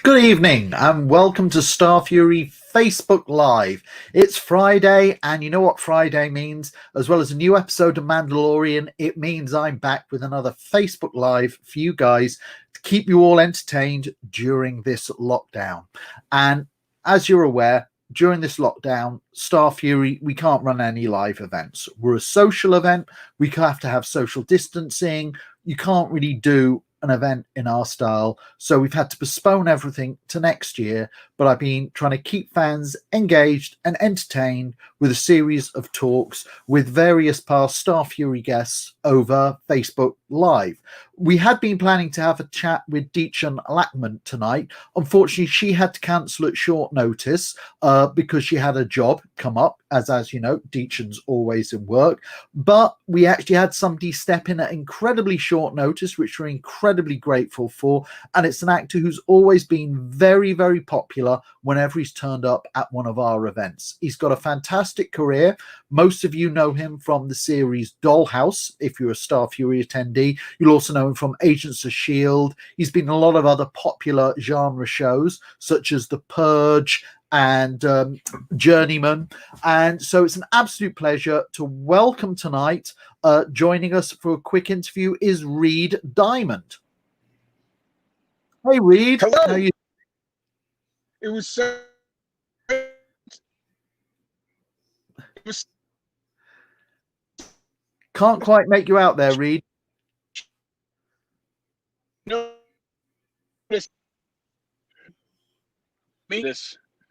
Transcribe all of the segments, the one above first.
Good evening and welcome to Star Fury Facebook Live. It's Friday, and you know what Friday means? As well as a new episode of Mandalorian, it means I'm back with another Facebook Live for you guys to keep you all entertained during this lockdown. And as you're aware, during this lockdown, Star Fury, we can't run any live events. We're a social event. We have to have social distancing. You can't really do an event in our style, so we've had to postpone everything to next year. But I've been trying to keep fans engaged and entertained with a series of talks with various past Star Fury guests over Facebook Live. We had been planning to have a chat with Deechan Lackman tonight. Unfortunately, she had to cancel at short notice because she had a job come up. As you know, Deechan's always in work. But we actually had somebody step in at incredibly short notice, which we're incredibly grateful for. And it's an actor who's always been very, very popular whenever he's turned up at one of our events. He's got a fantastic career. Most of you know him from the series Dollhouse. If you're a Star Fury attendee, you'll also know him from Agents of S.H.I.E.L.D. He's been in a lot of other popular genre shows, such as The Purge and Journeyman. And so it's an absolute pleasure to welcome tonight. Joining us for a quick interview is Reed Diamond. Hey, Reed. Hello. How you? It was so. It was. Can't quite make you out there, Reed. No. This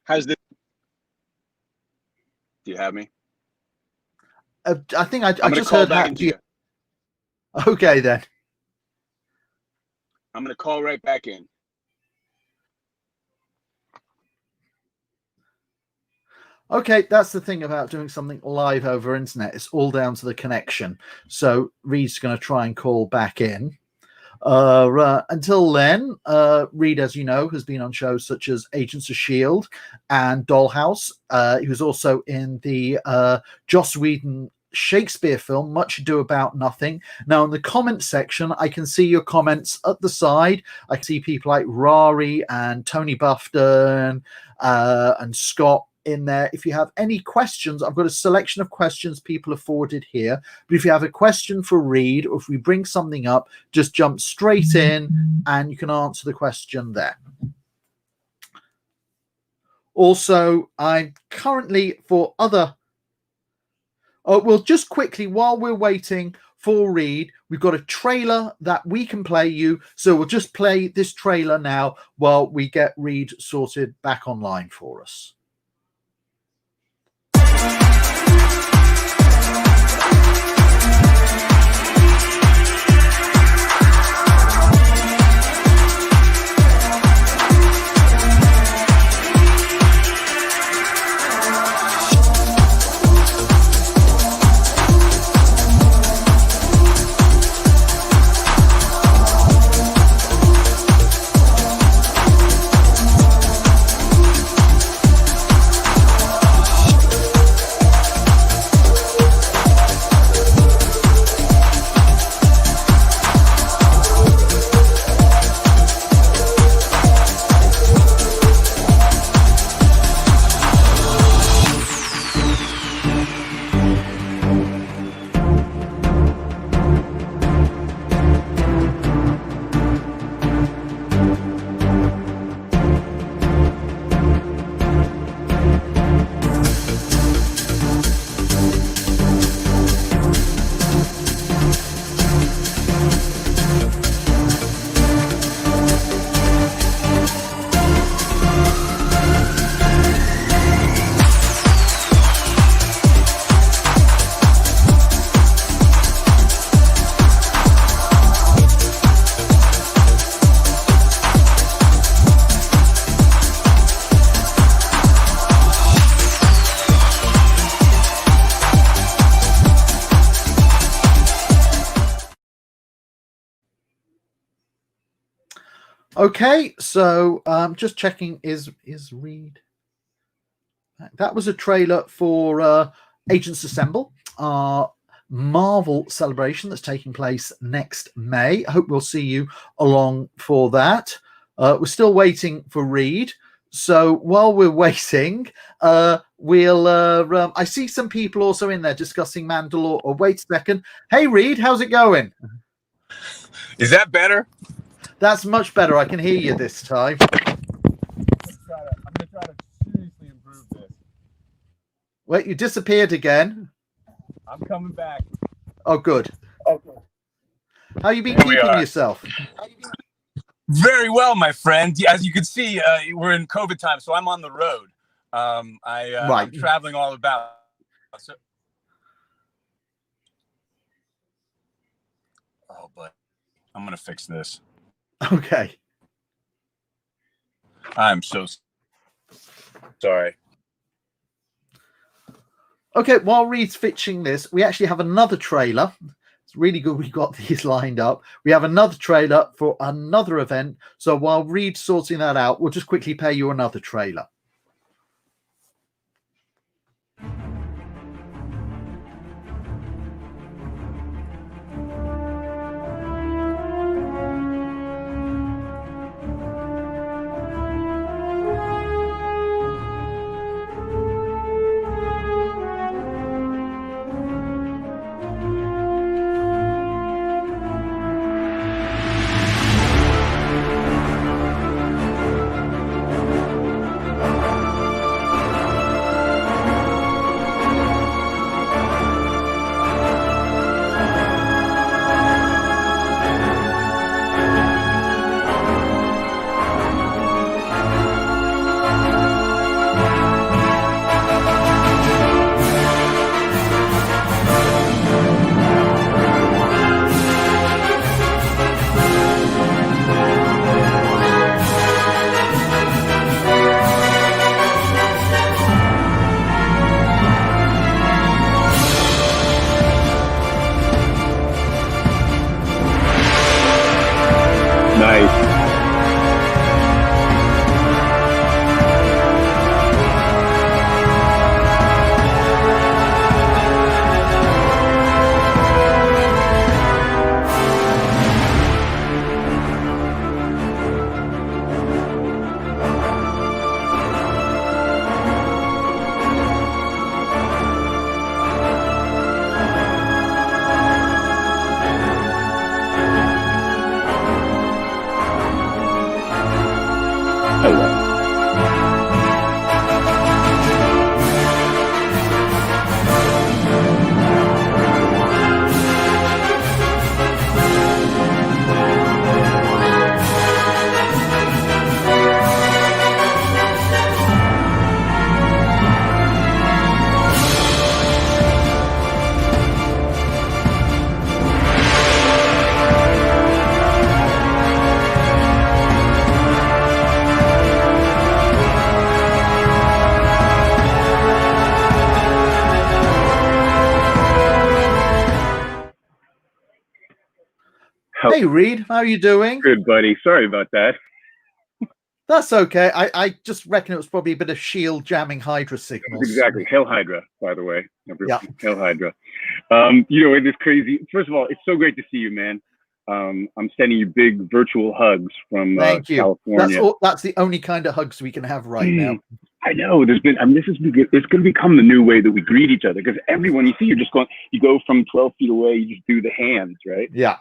has this. Do you have me? I think I I'm just call heard back that. into you. Okay, then. I'm gonna call right back in. Okay, that's the thing about doing something live over internet. It's all down to the connection. So Reed's going to try and call back in. Until then, Reed, as you know, has been on shows such as Agents of S.H.I.E.L.D. and Dollhouse. He was also in the Joss Whedon Shakespeare film, Much Ado About Nothing. Now, in the comment section, I can see your comments at the side. I can see people like Rari and Tony Buffton and Scott in there. If you have any questions, I've got a selection of questions people have forwarded here. But if you have a question for Reed, or if we bring something up, just jump straight in and you can answer the question there. Also, I'm currently for other. Well, just quickly, while we're waiting for Reed, we've got a trailer that we can play you. So we'll just play this trailer now while we get Reed sorted back online for us. Okay, so just checking, is Reed? That was a trailer for Agents Assemble, our Marvel celebration that's taking place next May. I hope we'll see you along for that. We're still waiting for Reed. So while we're waiting, I see some people also in there discussing Mandalore. Oh, wait a second. Hey, Reed, how's it going? Is that better? That's much better. I can hear you this time. I'm gonna try to seriously improve this. Wait, you disappeared again. I'm coming back. Oh, good. Okay. How you been Here we keeping are. yourself? Very well, my friend. As you can see, we're in COVID time, so I'm on the road. I'm traveling all about. So, oh, but I'm gonna fix this. Okay. I'm so sorry. Okay, while Reed's fixing this, we actually have another trailer. It's really good we got these lined up. We have another trailer for another event. So while Reed's sorting that out, we'll just quickly play you another trailer. Nice. Hey, Reed, how are you doing? Good, buddy. Sorry about that. That's okay. I just reckon it was probably a bit of shield jamming Hydra signals. Exactly. Hail Hydra, by the way. Yeah. Hail Hydra. You know, it is crazy. First of all, it's so great to see you, man. I'm sending you big virtual hugs from Thank you. California. That's the only kind of hugs we can have right now. I know. It's going to become the new way that we greet each other, because everyone you see, you go from 12 feet away, you just do the hands, right? Yeah.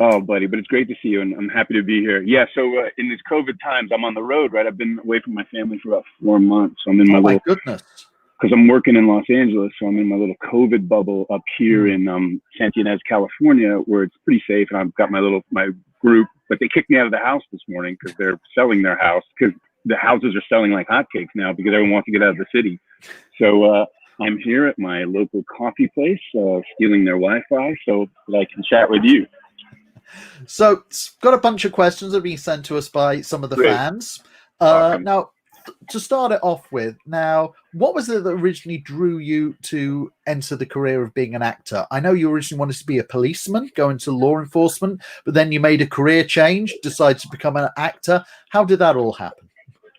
Oh, buddy, but it's great to see you, and I'm happy to be here. Yeah, so in these COVID times, I'm on the road, right? I've been away from my family for about 4 months. So I'm in my goodness. Because I'm working in Los Angeles, so I'm in my little COVID bubble up here in Santa Ynez, California, where it's pretty safe, and I've got my group. But they kicked me out of the house this morning because they're selling their house, because the houses are selling like hotcakes now because everyone wants to get out of the city. So I'm here at my local coffee place, stealing their Wi-Fi so that I can chat with you. So, got a bunch of questions that are being sent to us by some of the fans. Awesome. Now, to start it off with, what was it that originally drew you to enter the career of being an actor? I know you originally wanted to be a policeman, go into law enforcement, but then you made a career change, decided to become an actor. How did that all happen?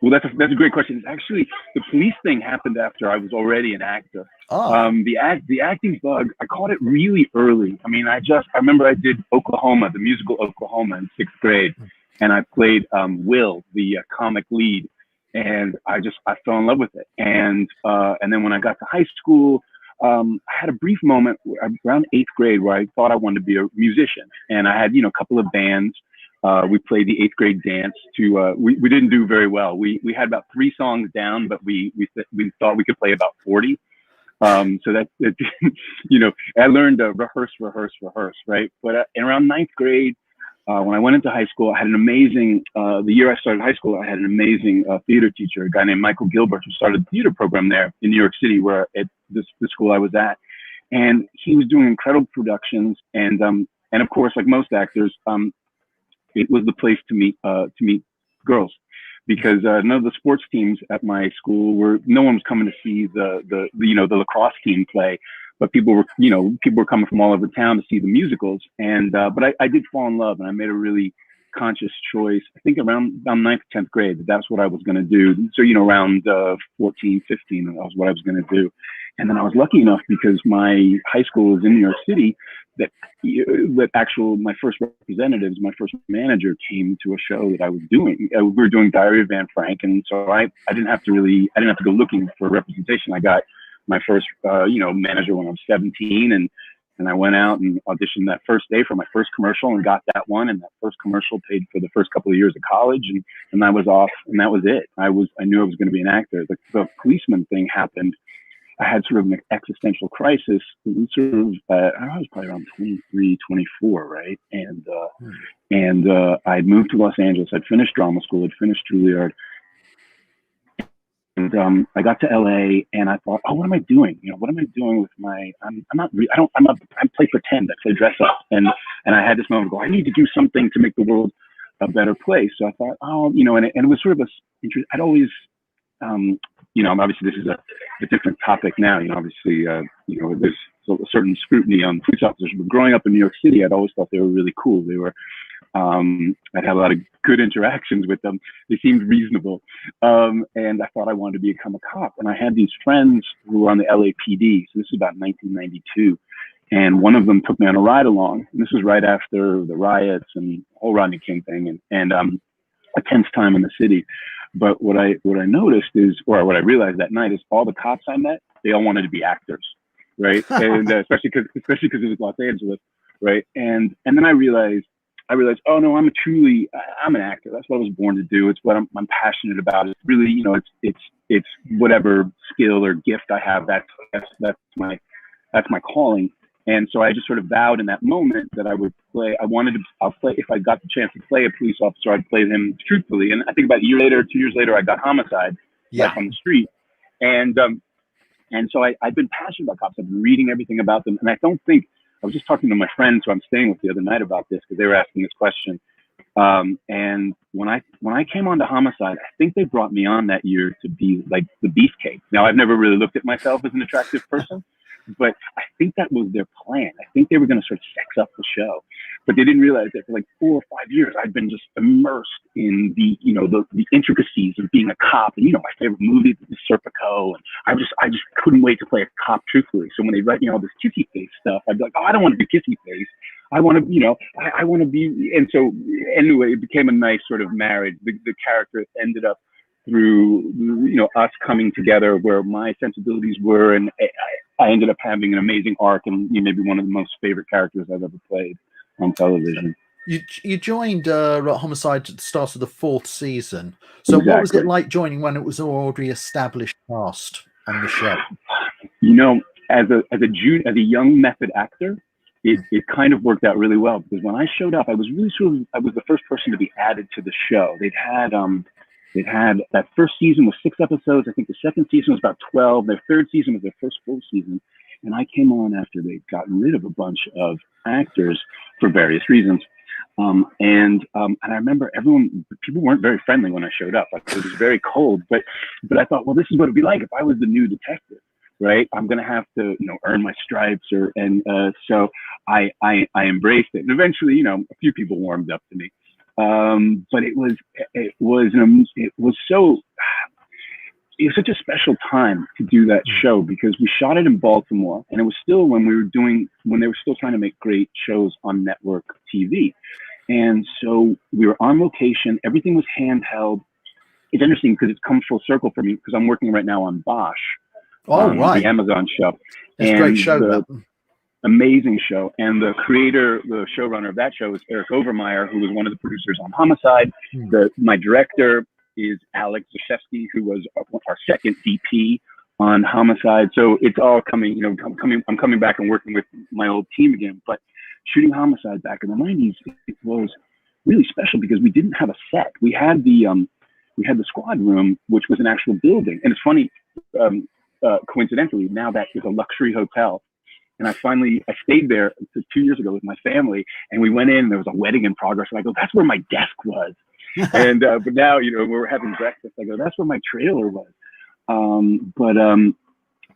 Well, that's a great question. It's actually, the police thing happened after I was already an actor. The acting bug, I caught it really early. I mean, I remember I did Oklahoma, the musical Oklahoma, in 6th grade. and I played Will, the comic lead, and I fell in love with it. And then when I got to high school, I had a brief moment around 8th grade where I thought I wanted to be a musician, and I had a couple of bands. We played the 8th grade dance to, we didn't do very well. We had about 3 songs down, but we thought we could play about 40. So that, I learned to rehearse, right? But around 9th grade, when I went into high school, I had an amazing, the year I started high school, I had an amazing theater teacher, a guy named Michael Gilbert, who started the theater program there in New York City, where at the school I was at. And he was doing incredible productions. And of course, like most actors, it was the place to meet girls, because none of the sports teams at my school no one was coming to see the lacrosse team play, but people were coming from all over town to see the musicals. And but I did fall in love, and I made a really conscious choice, I think around 9th, 10th grade, that's what I was going to do. So, around 14, 15, that was what I was going to do. And then I was lucky enough, because my high school was in New York City, that my first representatives, my first manager came to a show that I was doing. We were doing Diary of Anne Frank. And so I didn't have to go looking for representation. I got my first, manager when I was 17, and I went out and auditioned that first day for my first commercial and got that one. And that first commercial paid for the first couple of years of college, and I was off, and that was it. I knew I was going to be an actor. The policeman thing happened. I had sort of an existential crisis. I was probably around 23, 24, right? And I'd moved to Los Angeles. I'd finished drama school. I'd finished Juilliard. And I got to LA, and I thought, oh, what am I doing? What am I doing with my? I play pretend. I play dress up, and I had this moment. I need to do something to make the world a better place. So I thought, and it was sort of I'd always, obviously this is a different topic now. Obviously, there's a certain scrutiny on police officers. But growing up in New York City, I'd always thought they were really cool. They were. I'd had a lot of good interactions with them. They seemed reasonable. And I thought I wanted to become a cop. And I had these friends who were on the LAPD. So this is about 1992. And one of them took me on a ride along. And this was right after the riots and the whole Rodney King thing, and a tense time in the city. But what I noticed is, or what I realized that night, is all the cops I met, they all wanted to be actors, right? And especially because it was Los Angeles, right? And then I realized, oh no, I'm an actor. That's what I was born to do. It's what I'm passionate about. It's really, it's whatever skill or gift I have. That's my calling. And so I just sort of vowed in that moment that I would play. I'll play, if I got the chance to play a police officer, I'd play him truthfully. And I think about a year later, 2 years later, I got Homicide, like on the street. And so I've been passionate about cops. I've been reading everything about them. And I was just talking to my friends who I'm staying with the other night about this, because they were asking this question. And when I came on to Homicide, I think they brought me on that year to be like the beefcake. Now, I've never really looked at myself as an attractive person, but I think that was their plan. I think they were going to sort of sex up the show, but they didn't realize that for like 4 or 5 years, I'd been just immersed in the intricacies of being a cop. And, my favorite movie was Serpico. And I just couldn't wait to play a cop truthfully. So when they write me all this kissy face stuff, I'd be like, oh, I don't want to be kissy face. I want to, I want to be. And so anyway, it became a nice sort of marriage. The character ended up through, us coming together where my sensibilities were, and I ended up having an amazing arc, and maybe one of the most favorite characters I've ever played on television. You joined Homicide at the start of the 4th season. So exactly. What was it like joining when it was already established cast on the show? As a young method actor, it kind of worked out really well, because when I showed up, I was the first person to be added to the show. They'd had that first season was 6 episodes. I think the second season was about 12. Their third season was their first full season. And I came on after they'd gotten rid of a bunch of actors for various reasons. And I remember people weren't very friendly when I showed up. It was very cold, but I thought, well, this is what it'd be like if I was the new detective, right? I'm going to have to, earn my stripes so I embraced it. And eventually, a few people warmed up to me. But it was such a special time to do that show, because we shot it in Baltimore, and it was still when they were still trying to make great shows on network TV. And so we were on location. Everything was handheld. It's interesting because it's come full circle for me because I'm working right now on Bosch, right, the Amazon show. It's a great show. Amazing show. And the creator, the showrunner of that show is Eric Overmyer, who was one of the producers on Homicide. My director is Alex Zashevsky, who was our second DP on Homicide. So it's all coming, I'm coming back and working with my old team again. But shooting Homicide back in the 90s, it was really special because we didn't have a set. We had the squad room, which was an actual building. And it's funny, coincidentally, now that is a luxury hotel. And I stayed there 2 years ago with my family, and we went in, and there was a wedding in progress. And I go, that's where my desk was. And, but now, we're having breakfast. I go, that's where my trailer was. But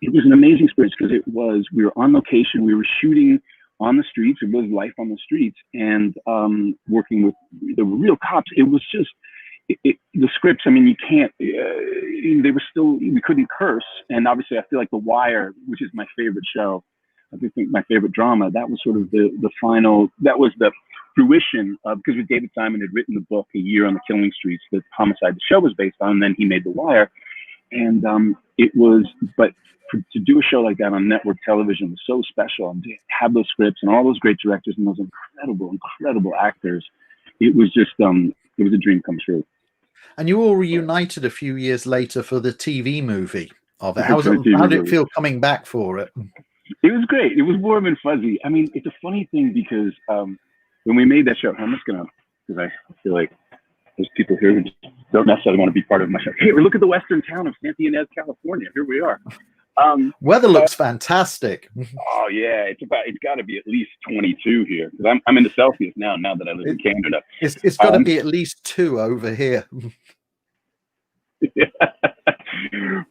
it was an amazing experience because we were on location. We were shooting on the streets. It was life on the streets, and working with the real cops. It was just, the scripts, I mean, you can't, we couldn't curse. And obviously I feel like The Wire, which is my favorite show, I think my favorite drama, that was sort of the final, that was the fruition of, because David Simon had written the book A Year on the Killing Streets that Homicide, the show, was based on, and then he made The Wire. And to do a show like that on network television was so special, and to have those scripts and all those great directors and those incredible actors, it was just, it was a dream come true. And you all reunited a few years later for the TV movie of it. How did it feel coming back for it? It was great. It was warm and fuzzy. I mean, it's a funny thing because when we made that show, I'm just gonna, because I feel like there's people here who don't necessarily want to be part of my show. Hey, look at the western town of Santa Ynez, California. Here we are. Weather looks fantastic. Oh yeah, it's got to be at least 22 here because I'm in the Celsius now that I live in Canada. It's got to be at least 2 over here. Yeah.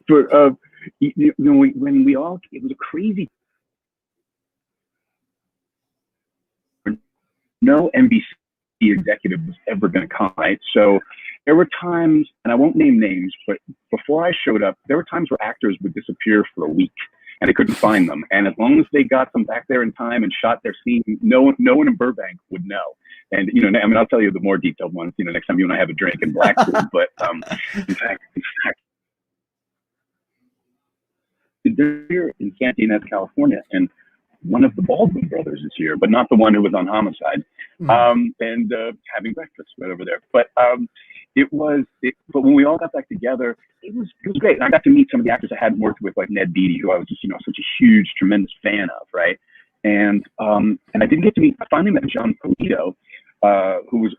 But when we all, it was a crazy. No NBC executive was ever going to come, right? So there were times, and I won't name names, but before I showed up, there were times where actors would disappear for a week and they couldn't find them. And as long as they got them back there in time and shot their scene, no one in Burbank would know. And, I mean, I'll tell you the more detailed ones, next time you and I have a drink in Blackpool. But in fact, they're here in Santa Ynez, California, and one of the Baldwin brothers is here, but not the one who was on Homicide, and having breakfast right over there. But but when we all got back together, it was great. And I got to meet some of the actors I hadn't worked with, like Ned Beatty, who I was just, such a huge, tremendous fan of, right? And I didn't get to meet, I finally met John Polito, who was.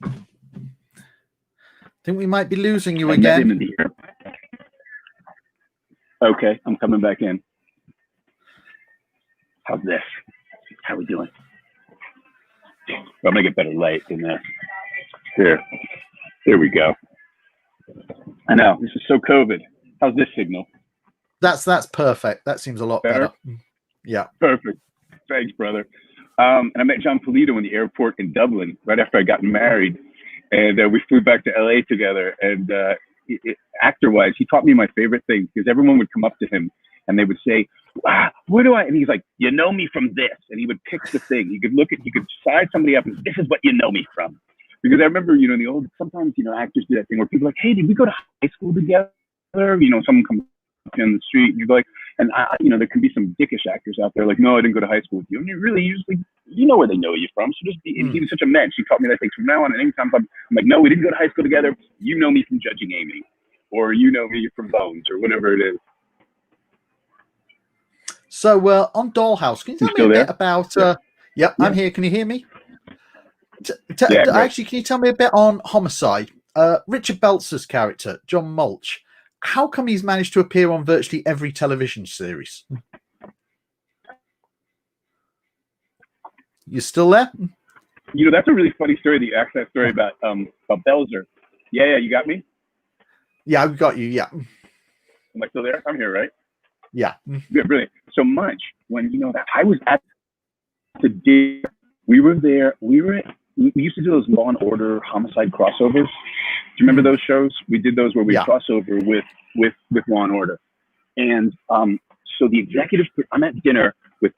I think we might be losing you again. Okay, I'm coming back in. How's this? How we doing? I'll make it better light in there. Here we go. I know, this is so COVID. How's this signal? That's perfect. That seems a lot better. Yeah. Perfect. Thanks, brother. And I met John Polito in the airport in Dublin right after I got married. And we flew back to LA together. And actor-wise, he taught me my favorite thing because everyone would come up to him and they would say, wow, where do I? And he's like, you know me from this. And he would pick the thing. You could size somebody up and this is what you know me from. Because I remember, in the old, sometimes, actors do that thing where people are like, hey, did we go to high school together? Someone comes up on the street and you're like, and there can be some dickish actors out there like, no, I didn't go to high school with you. And you really usually, where they know you from. So just be, he was such a mensch. He taught me that thing from now on. And anytime I'm like, no, we didn't go to high school together. You know me from Judging Amy, or you know me from Bones, or whatever it is. So on Dollhouse, can you tell me a bit about? Yep, I'm here. Can you hear me? Actually, can you tell me a bit on Homicide? Richard Belzer's character, John Mulch. How come he's managed to appear on virtually every television series? You still there? That's a really funny story. The accent story about Belzer. Yeah, you got me? Yeah, I've got you. Yeah. Am I still there? I'm here, right? Yeah. Yeah, brilliant. So much when that I was at the day we were there. We used to do those Law and Order Homicide crossovers. Do you remember those shows? We did those where we cross over with Law and Order. And so the executive, I'm at dinner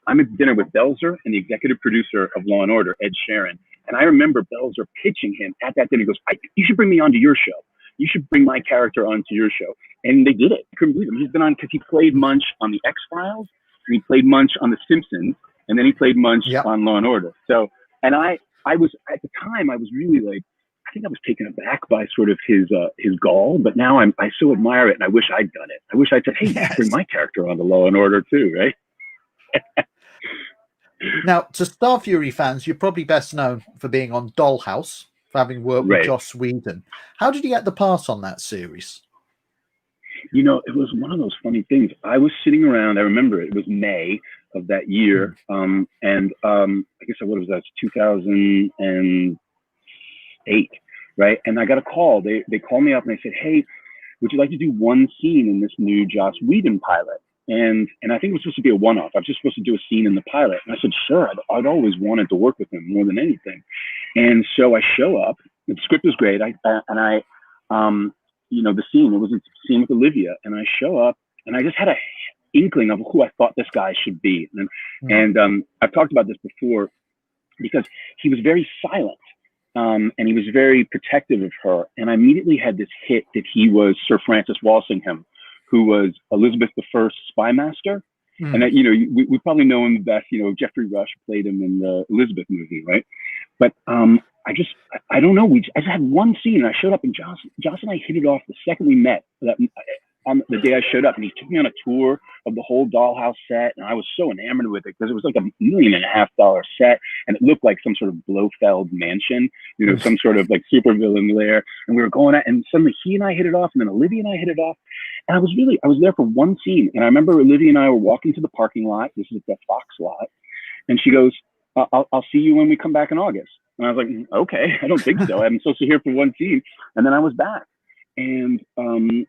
I'm at dinner with Belzer and the executive producer of Law and Order, Ed Sheeran. And I remember Belzer pitching him at that dinner. He goes, you should bring me onto your show. You should bring my character onto your show. And they did it. I couldn't believe him. He's been on, because he played Munch on the X-Files, and he played Munch on The Simpsons, and then he played Munch on Law and Order. So, and I was, at the time, I was really like, I think I was taken aback by sort of his gall, but now I so admire it, and I wish I'd done it. I wish I'd said, hey, bring my character onto Law and Order too, right? Now, to Star Fury fans, you're probably best known for being on Dollhouse, for having worked with Joss Whedon. How did you get the part on that series? You know, it was one of those funny things. I was sitting around, I remember it was May of that year. I guess what was that? 2008, right? And I got a call. They called me up and they said, hey, would you like to do one scene in this new Joss Whedon pilot? And I think it was supposed to be a one-off. I was just supposed to do a scene in the pilot. And I said, sure, I'd always wanted to work with him more than anything. And so I show up. The script was great. You know, the scene, it was a scene with Olivia. And I show up and I just had a inkling of who I thought this guy should be. And I've talked about this before because he was very silent. And he was very protective of her. And I immediately had this hit that he was Sir Francis Walsingham, who was Elizabeth I's spy master. And that, you know, we probably know him best, you know, Jeffrey Rush played him in the Elizabeth movie, right? But I don't know. I just had one scene and I showed up and Joss and I hit it off the second we met, on the day I showed up, and he took me on a tour of the whole Dollhouse set. And I was so enamored with it because it was like $1.5 million set. And it looked like some sort of Blofeld mansion, you know, some sort of like supervillain lair. And we were going at, and suddenly he and I hit it off, and then Olivia and I hit it off. And I was there for one scene. And I remember Olivia and I were walking to the parking lot. This is the Fox lot. And she goes, I'll see you when we come back in August. And I was like, okay, I don't think so. I'm supposed to here for one scene. And then I was back. And I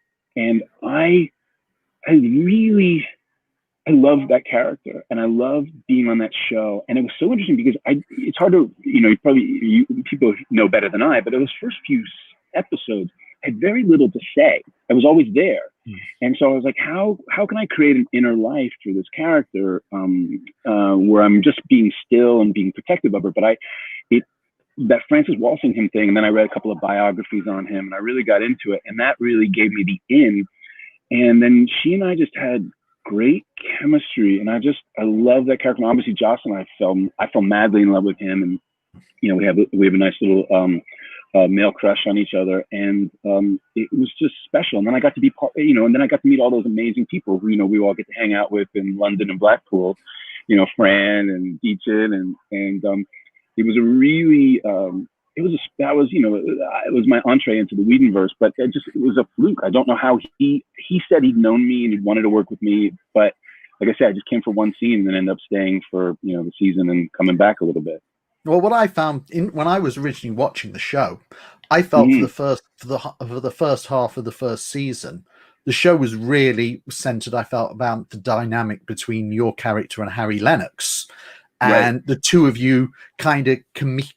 loved that character, and I loved being on that show. And it was so interesting because it's hard to, you know, people know better than I, but those first few episodes I had very little to say. I was always there. And so I was like, how can I create an inner life through this character where I'm just being still and being protective of her? But that Francis Walsingham thing, and then I read a couple of biographies on him, and I really got into it, and that really gave me the in. And then she and I just had great chemistry, and I love that character. And obviously, Joss and I fell madly in love with him, and you know, we have a nice little male crush on each other, and it was just special. And then I got to be and then I got to meet all those amazing people who, you know, we all get to hang out with in London and Blackpool, you know, Fran and Deachin, and it was a really, it was my entree into the Whedonverse, but it was a fluke. I don't know how he said he'd known me and he'd wanted to work with me, but like I said, I just came for one scene and then ended up staying for, you know, the season and coming back a little bit. Well, what I found when I was originally watching the show, I felt for the first half of the first season, the show was really centered, I felt, about the dynamic between your character and Harry Lennox. And the two of you kind of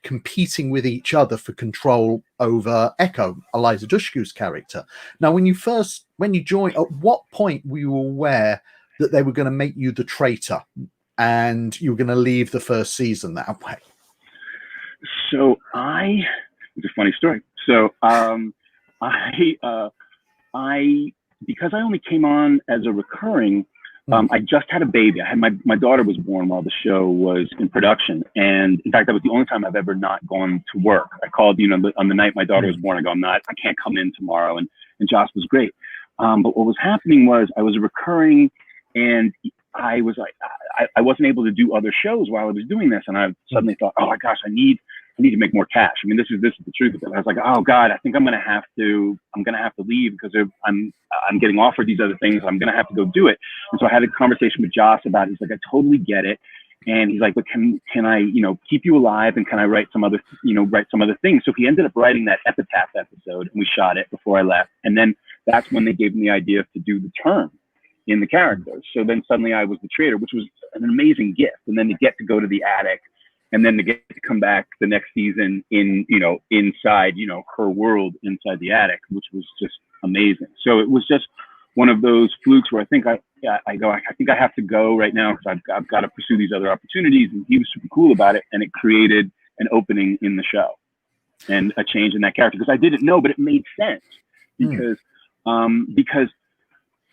competing with each other for control over Echo, Eliza Dushku's character. Now, when you joined, at what point were you aware that they were going to make you the traitor and you were going to leave the first season that way? So it's a funny story. So because I only came on as a recurring, I just had a baby. My daughter was born while the show was in production. And in fact, that was the only time I've ever not gone to work. I called, you know, on the night my daughter was born, I go, I can't come in tomorrow. And Joss was great. But what was happening was I was a recurring, and I was like, I wasn't able to do other shows while I was doing this. And I suddenly thought, oh my gosh, I need to make more cash. I mean, this is the truth of it. I was like, oh God, I think I'm going to have to leave because I'm getting offered these other things. I'm going to have to go do it. And so I had a conversation with Joss about it. He's like, I totally get it. And he's like, but can I, you know, keep you alive? And can I write some other things? So he ended up writing that epitaph episode, and we shot it before I left. And then that's when they gave me the idea to do the term in the character. So then suddenly I was the traitor, which was an amazing gift. And then to get to go to the attic, and then to get to come back the next season in, you know, inside, you know, her world inside the attic, which was just amazing. So it was just one of those flukes where I think I think I have to go right now because I've got to pursue these other opportunities. And he was super cool about it, and it created an opening in the show and a change in that character because I didn't know, but it made sense because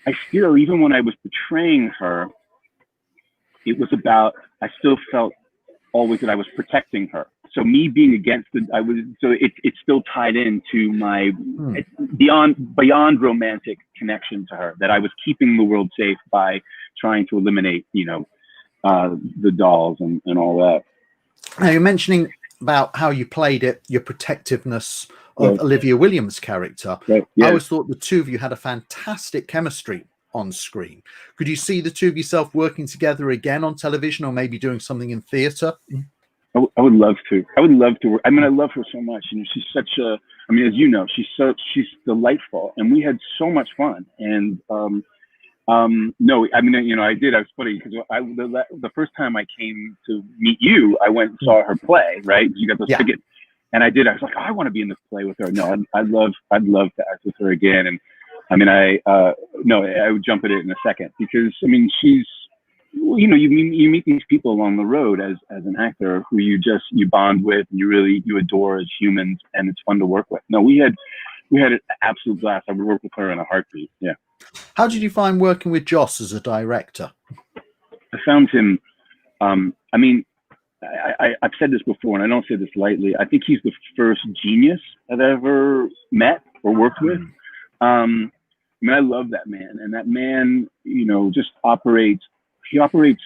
I still, even when I was portraying her, it was about, I still felt always that I was protecting her. So me being against it still tied into my beyond romantic connection to her, that I was keeping the world safe by trying to eliminate, the dolls and all that. Now you're mentioning about how you played it, your protectiveness of Olivia Williams' character. Right. Yeah. I always thought the two of you had a fantastic chemistry on screen. Could you see the two of yourself working together again on television, or maybe doing something in theater? I would love to. I would love to work. I mean, I love her so much. She's such a, I mean, as you know, she's delightful, and we had so much fun. And no, I mean, I did. I was funny because the first time I came to meet you, I went and saw her play. Right? You got those tickets, and I did. I was like, oh, I want to be in this play with her. No, I'd love to act with her again. And I mean, I would jump at it in a second because I mean, she's. You meet these people along the road as an actor who you bond with, and you adore as humans, and it's fun to work with. No, we had an absolute blast. I would work with her in a heartbeat. Yeah. How did you find working with Joss as a director? I found him. I mean, I've said this before, and I don't say this lightly. I think he's the first genius I've ever met or worked with. I mean, I love that man, and that man, just operates. He operates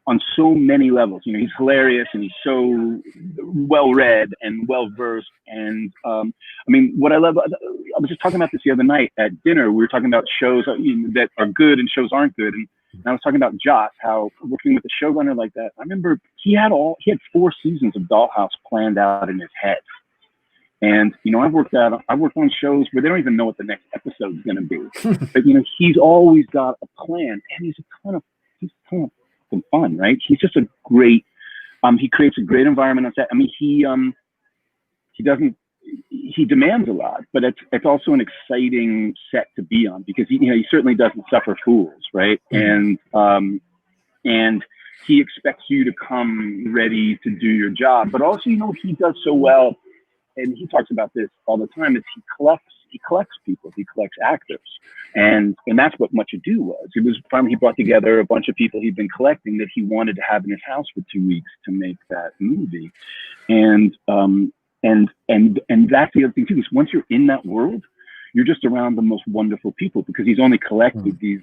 on so many levels. He's hilarious, and he's so well-read and well-versed. And I mean, what I love, I was just talking about this the other night at dinner. We were talking about shows that are good and shows aren't good. And I was talking about Joss, how working with a showrunner like that, I remember he had 4 seasons of Dollhouse planned out in his head. And, I've worked on shows where they don't even know what the next episode is going to be. But, he's always got a plan, and he's kind of fun, right? He's just a great, he creates a great environment on set. I mean, he demands a lot, but it's also an exciting set to be on because he certainly doesn't suffer fools, right? Mm-hmm. And he expects you to come ready to do your job, but also, he does so well, and he talks about this all the time, is he collects people, he collects actors. And that's what Much Ado was. It was finally, he brought together a bunch of people he'd been collecting that he wanted to have in his house for 2 weeks to make that movie. And that's the other thing too, is once you're in that world, you're just around the most wonderful people because he's only collected these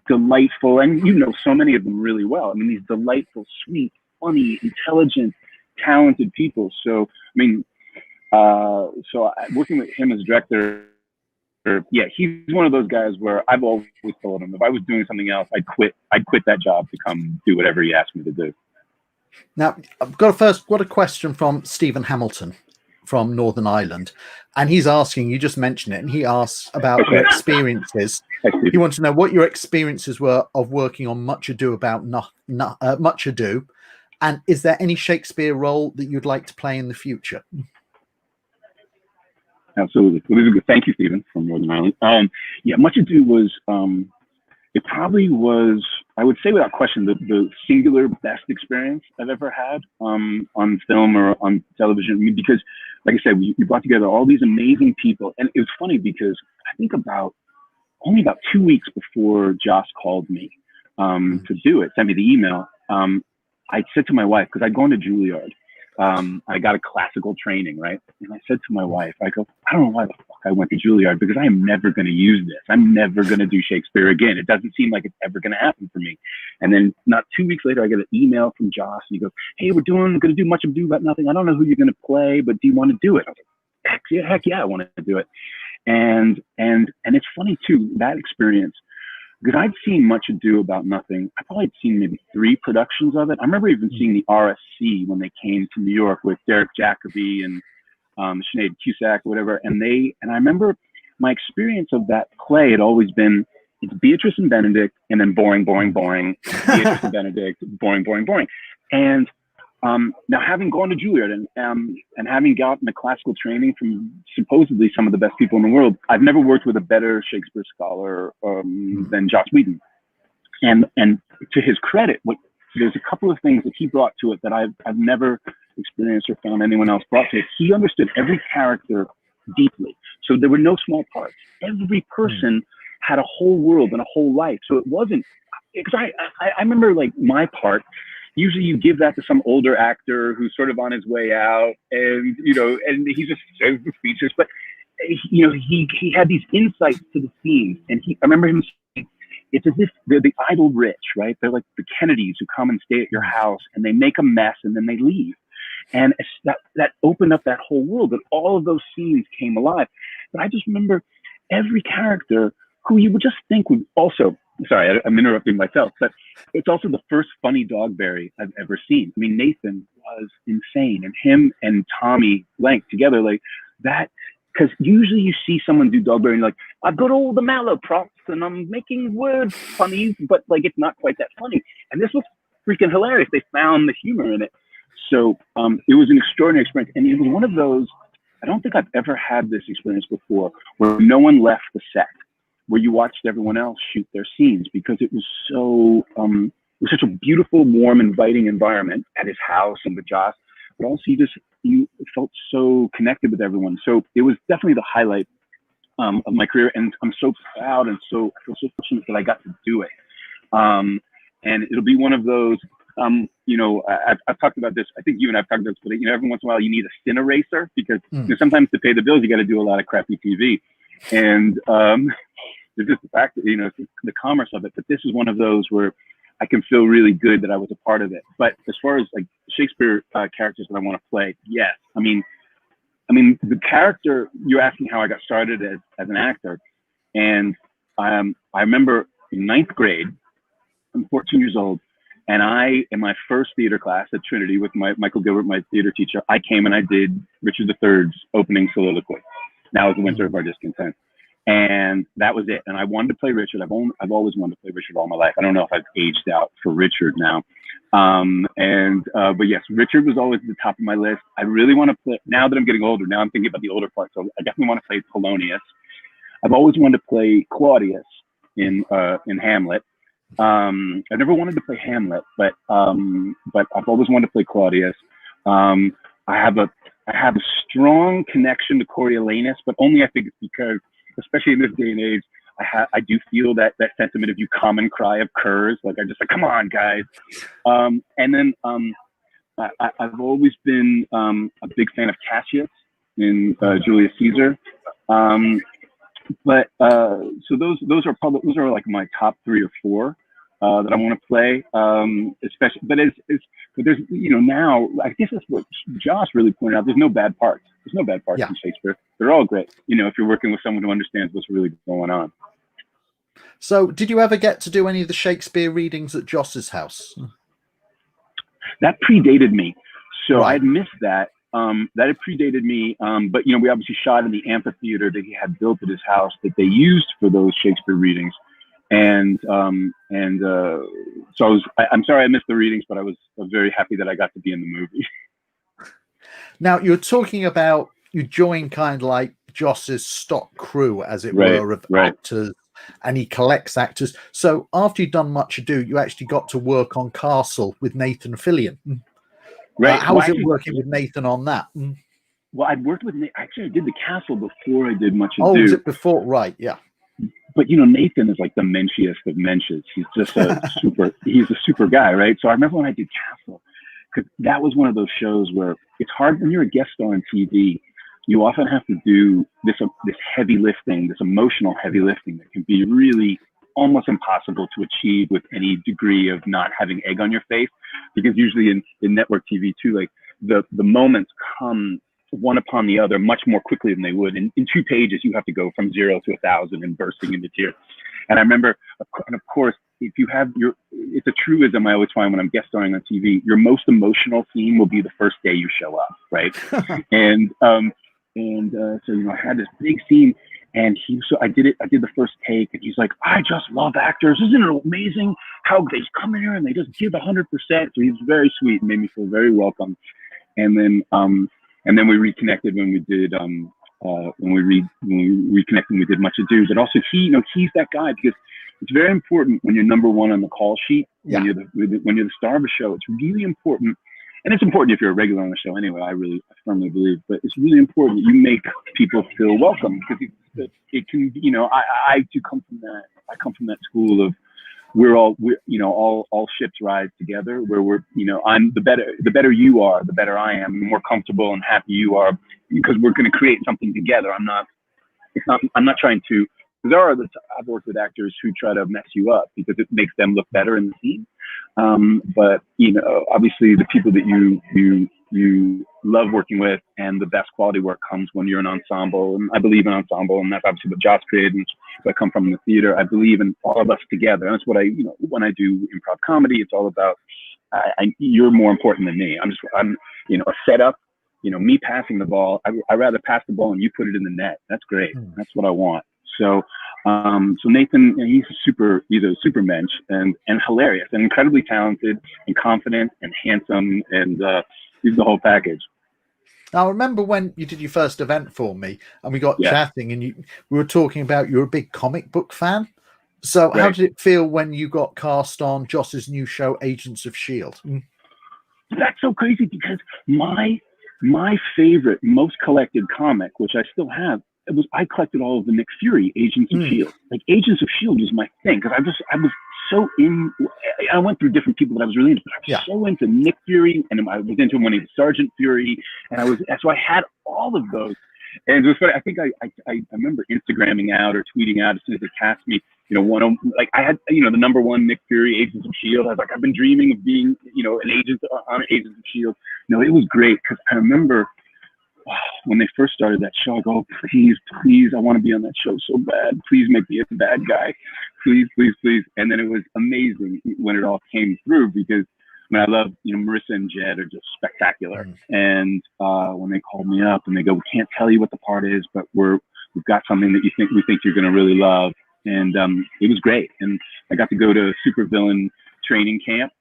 delightful, and so many of them really well. I mean, these delightful, sweet, funny, intelligent, talented people. So, I mean, working with him as director, he's one of those guys where I've always told him if I was doing something else, I'd quit that job to come do whatever he asked me to do. Now, I've got a question from Stephen Hamilton from Northern Ireland, and he's asking, you just mentioned it, and he asks about your experiences. He wants to know what your experiences were of working on Much Ado About Much Ado, and is there any Shakespeare role that you'd like to play in the future? Absolutely. Well, thank you, Stephen, from Northern Ireland. Much Ado was, it probably was, I would say without question, the singular best experience I've ever had on film or on television. I mean, because, like I said, we brought together all these amazing people. And it was funny because I think only about 2 weeks before Joss called me to do it, sent me the email, I said to my wife, because I'd gone to Juilliard, I got a classical training, right? And I said to my wife, I go, I don't know why the fuck I went to Juilliard because I am never going to use this. I'm never going to do Shakespeare again. It doesn't seem like it's ever going to happen for me. And then not 2 weeks later, I get an email from Joss and he goes, hey, we're going to do Much Ado About Nothing. I don't know who you're going to play, but do you want to do it? I was like, heck yeah, I want to do it. And it's funny too, that experience, because I'd seen Much Ado About Nothing. I probably had seen maybe 3 productions of it. I remember even seeing the RSC when they came to New York with Derek Jacobi and Sinead Cusack, whatever. And I remember my experience of that play had always been, it's Beatrice and Benedict, and then boring, boring, boring. Beatrice and Benedict, boring, boring, boring. And Now, having gone to Juilliard and having gotten a classical training from supposedly some of the best people in the world, I've never worked with a better Shakespeare scholar than Joss Whedon. And to his credit, there's a couple of things that he brought to it that I've never experienced or found anyone else brought to it. He understood every character deeply. So there were no small parts. Every person had a whole world and a whole life. So it wasn't, because I remember like my part, usually you give that to some older actor who's sort of on his way out, and and he just says the speeches, but he had these insights to the scenes, and I remember him saying, it's as if they're the idle rich, right? They're like the Kennedys who come and stay at your house, and they make a mess and then they leave. And that opened up that whole world, and all of those scenes came alive. But I just remember every character who you would just think would also, sorry, I'm interrupting myself, but it's also the first funny Dogberry I've ever seen. I mean, Nathan was insane, and him and Tommy Blank together, like that, because usually you see someone do Dogberry and you're like, I've got all the malaprops and I'm making words funny, but like it's not quite that funny. And this was freaking hilarious. They found the humor in it. So it was an extraordinary experience. And it was one of those, I don't think I've ever had this experience before, where no one left the set, where you watched everyone else shoot their scenes, because it was so, it was such a beautiful, warm, inviting environment at his house and with Joss, but also you felt so connected with everyone. So it was definitely the highlight of my career. And I'm so proud and I feel so fortunate that I got to do it. And it'll be one of those, I've talked about this. I think you and I've talked about this, but every once in a while you need a sin eraser, because sometimes to pay the bills, you got to do a lot of crappy TV. And there's just the fact that, the commerce of it. But this is one of those where I can feel really good that I was a part of it. But as far as like Shakespeare characters that I want to play, yes. I mean, the character, you're asking how I got started as an actor. And I remember in 9th grade, I'm 14 years old, and in my first theater class at Trinity with Michael Gilbert, my theater teacher, I came and I did Richard III's opening soliloquy. Now is the winter of our discontent. And that was it. And I wanted to play Richard. I've always wanted to play Richard all my life. I don't know if I've aged out for Richard now. But yes, Richard was always at the top of my list. I really want to play, now that I'm getting older, now I'm thinking about the older part. So I definitely want to play Polonius. I've always wanted to play Claudius in Hamlet. I've never wanted to play Hamlet, but I've always wanted to play Claudius. I have a strong connection to Coriolanus, but only I think it's because, especially in this day and age, I do feel that sentiment of you common cry of curs. Like, I'm just like, come on, guys. And then I've always been a big fan of Cassius in Julius Caesar. But so those are like my top 3 or 4 that I want to play. Especially, but there's now I guess that's what Josh really pointed out. There's no bad parts. There's no bad parts in Shakespeare. They're all great. If you're working with someone who understands what's really going on. So, did you ever get to do any of the Shakespeare readings at Joss's house? That predated me, so I'd missed that. That had predated me, but we obviously shot in the amphitheater that he had built at his house that they used for those Shakespeare readings, and so I'm sorry I missed the readings, but I was very happy that I got to be in the movie. Now, you're talking about you join kind of like Joss's stock crew, as it were, of actors, and he collects actors. So after you've done Much Ado, you actually got to work on Castle with Nathan Fillion. Right. How was it working with Nathan on that? Well, I'd worked with Nathan. Actually, I did The Castle before I did Much Ado. Oh, was it before? Right, yeah. But Nathan is like the menschiest of mensches. He's just he's a super guy, right? So I remember when I did Castle, because that was one of those shows where it's hard when you're a guest star on TV. You often have to do this heavy lifting, this emotional heavy lifting that can be really almost impossible to achieve with any degree of not having egg on your face, because usually in network TV too, like the moments come one upon the other much more quickly than they would. In 2 pages, you have to go from 0 to 1,000 and bursting into tears. And I remember, and of course, if you have it's a truism I always find when I'm guest starring on TV, your most emotional scene will be the first day you show up, right? So I had this big scene, And I did the first take, and he's like, I just love actors. Isn't it amazing how they come in here and they just give 100%? So he was very sweet and made me feel very welcome. And then we reconnected when we did when we reconnected and we did Much Ado. But also he's that guy, because it's very important when you're number one on the call sheet, when you're the star of a show. It's really important. And it's important if you're a regular on the show anyway, I firmly believe, but it's really important that you make people feel welcome, because it can, I do come from that. I come from that school of all ships rise together, where I'm the better you are, the better I am, the more comfortable and happy you are, because we're going to create something together. I'm not trying to, because I've worked with actors who try to mess you up because it makes them look better in the scene. But obviously the people that you love working with, and the best quality work comes when you're an ensemble. And I believe in ensemble, and that's obviously what Josh created, and what I come from in the theater. I believe in all of us together. And that's what when I do improv comedy, it's all about, you're more important than me. I'm a setup, me passing the ball. I rather pass the ball and you put it in the net. That's great. That's what I want. So Nathan, he's a super mensch, and hilarious, and incredibly talented and confident and handsome, and he's the whole package. I remember when you did your first event for me, and we got chatting, and we were talking about you're a big comic book fan. So how did it feel when you got cast on Joss's new show, Agents of S.H.I.E.L.D.? That's so crazy, because my favorite, most collected comic, which I still have, I collected all of the Nick Fury Agents of S.H.I.E.L.D. Like, Agents of S.H.I.E.L.D. was my thing, because I was so I went through different people that I was really into, but I was so into Nick Fury, and I was into him when he was Sergeant Fury, and so I had all of those. And it was funny, I think I remember Instagramming out or tweeting out as soon as they cast me, I had, the number one Nick Fury, Agents of S.H.I.E.L.D. I was like, I've been dreaming of being, an agent on Agents of S.H.I.E.L.D. It was great, because I remember when they first started that show, I go, please, I want to be on that show so bad. Please make me a bad guy. Please, please, please. And then it was amazing when it all came through, because I love, Marissa and Jed are just spectacular. And when they called me up and they go, we can't tell you what the part is, but we've got something that we think you're going to really love. And it was great. And I got to go to supervillain training camp.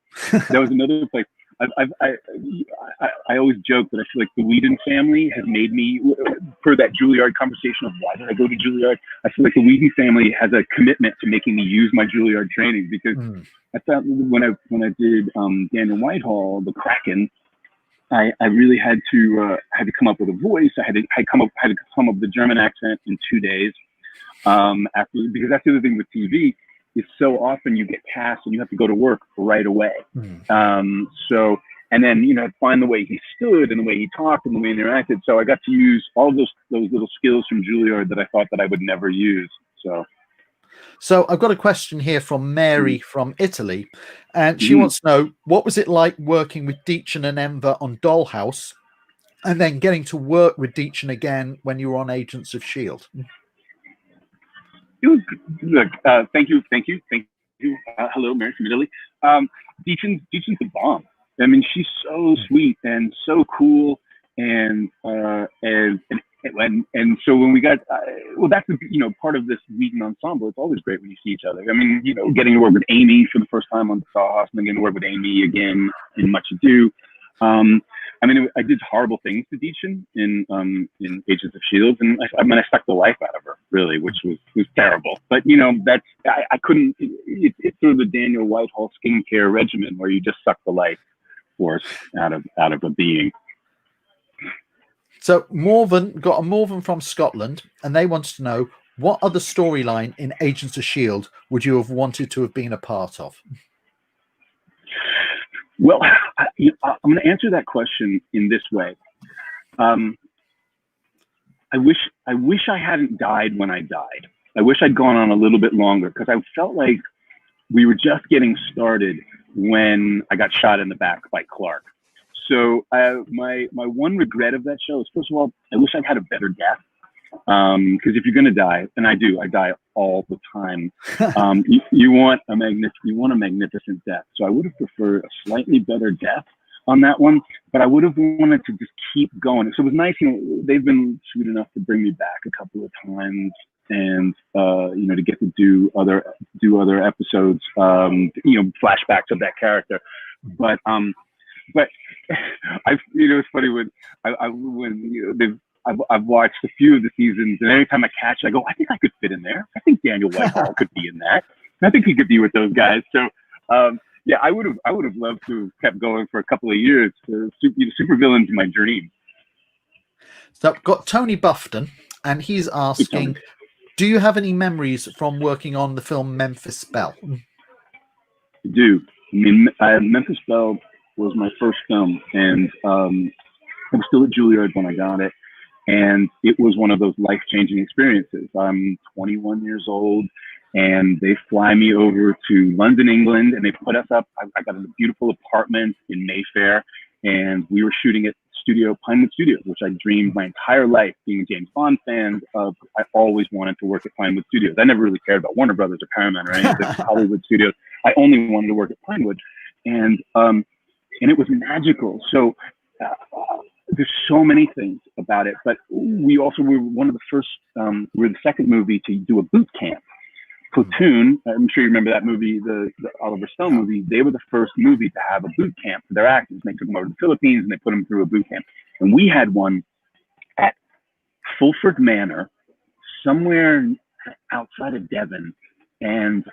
That was another place. I always joke that I feel like the Whedon family has made me, per that Juilliard conversation of why did I go to Juilliard, I feel like the Whedon family has a commitment to making me use my Juilliard training, because I thought when I did Daniel Whitehall, the Kraken, I really had to come up with a voice. I had to come up with a German accent in 2 days. Because that's the other thing with TV. Is so often you get cast and you have to go to work right away. And then, find the way he stood and the way he talked and the way he interacted. So I got to use all of those little skills from Juilliard that I thought that I would never use. So I've got a question here from Mary from Italy, and she wants to know, what was it like working with Deitchen and Enver on Dollhouse, and then getting to work with Deitchen again when you were on Agents of S.H.I.E.L.D.? It was thank you. Hello, Mary from Italy. Deitchen's the bomb. I mean, she's so sweet and so cool, and so when we got that's the part of this Whedon ensemble. It's always great when you see each other. I mean, getting to work with Amy for the first time on Dollhouse, and then getting to work with Amy again in Much Ado. I did horrible things to Deitchen in Agents of S.H.I.E.L.D. and I sucked the life out of her, really, which was terrible. But I couldn't. It's sort of the Daniel Whitehall skincare regimen where you just suck the life force out of a being. So Morven from Scotland, and they wanted to know, what other storyline in Agents of S.H.I.E.L.D. would you have wanted to have been a part of? Well, I'm going to answer that question in this way. I wish I hadn't died when I died. I wish I'd gone on a little bit longer, because I felt like we were just getting started when I got shot in the back by Clark. So my one regret of that show is, first of all, I wish I'd had a better death. Because if you're going to die, and I die all the time, you want a magnificent death. So I would have preferred a slightly better death on that one, but I would have wanted to just keep going. So it was nice, they've been sweet enough to bring me back a couple of times. and to get to do other episodes, flashbacks of that character. But it's funny when I've watched a few of the seasons, and every time I catch it, I go, I think I could fit in there. I think Daniel Whitehall could be in that. I think he could be with those guys. So I would have loved to have kept going for a couple of years. Supervillain's my dream. So I've got Tony Buffton, and he's asking, do you have any memories from working on the film Memphis Belle? I do. I mean, Memphis Belle was my first film, and I was still at Juilliard when I got it, and it was one of those life-changing experiences. I'm 21 years old, and they fly me over to London, England, and they put us up. I got a beautiful apartment in Mayfair, and we were shooting at Pinewood Studios, which I dreamed my entire life. Being a James Bond fan, I always wanted to work at Pinewood Studios. I never really cared about Warner Brothers or Paramount or any of the Hollywood studios. I only wanted to work at Pinewood, and it was magical. So there's so many things about it, but we also were one of the first. We were the second movie to do a boot camp. Platoon, I'm sure you remember that movie, the Oliver Stone movie. They were the first movie to have a boot camp for their actors. They took them over to the Philippines and they put them through a boot camp. And we had one at Fulford Manor, somewhere outside of Devon, and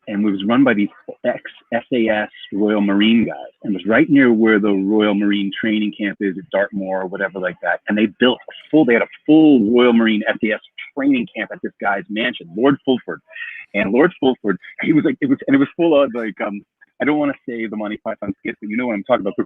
it was run by these ex-SAS Royal Marine guys, and it was right near where the Royal Marine training camp is at Dartmoor or whatever like that. And they had a full Royal Marine SAS training camp at this guy's mansion, Lord Fulford. And Lord Fulford, it was full of like, I don't want to say the Monty Python skit, but you know what I'm talking about.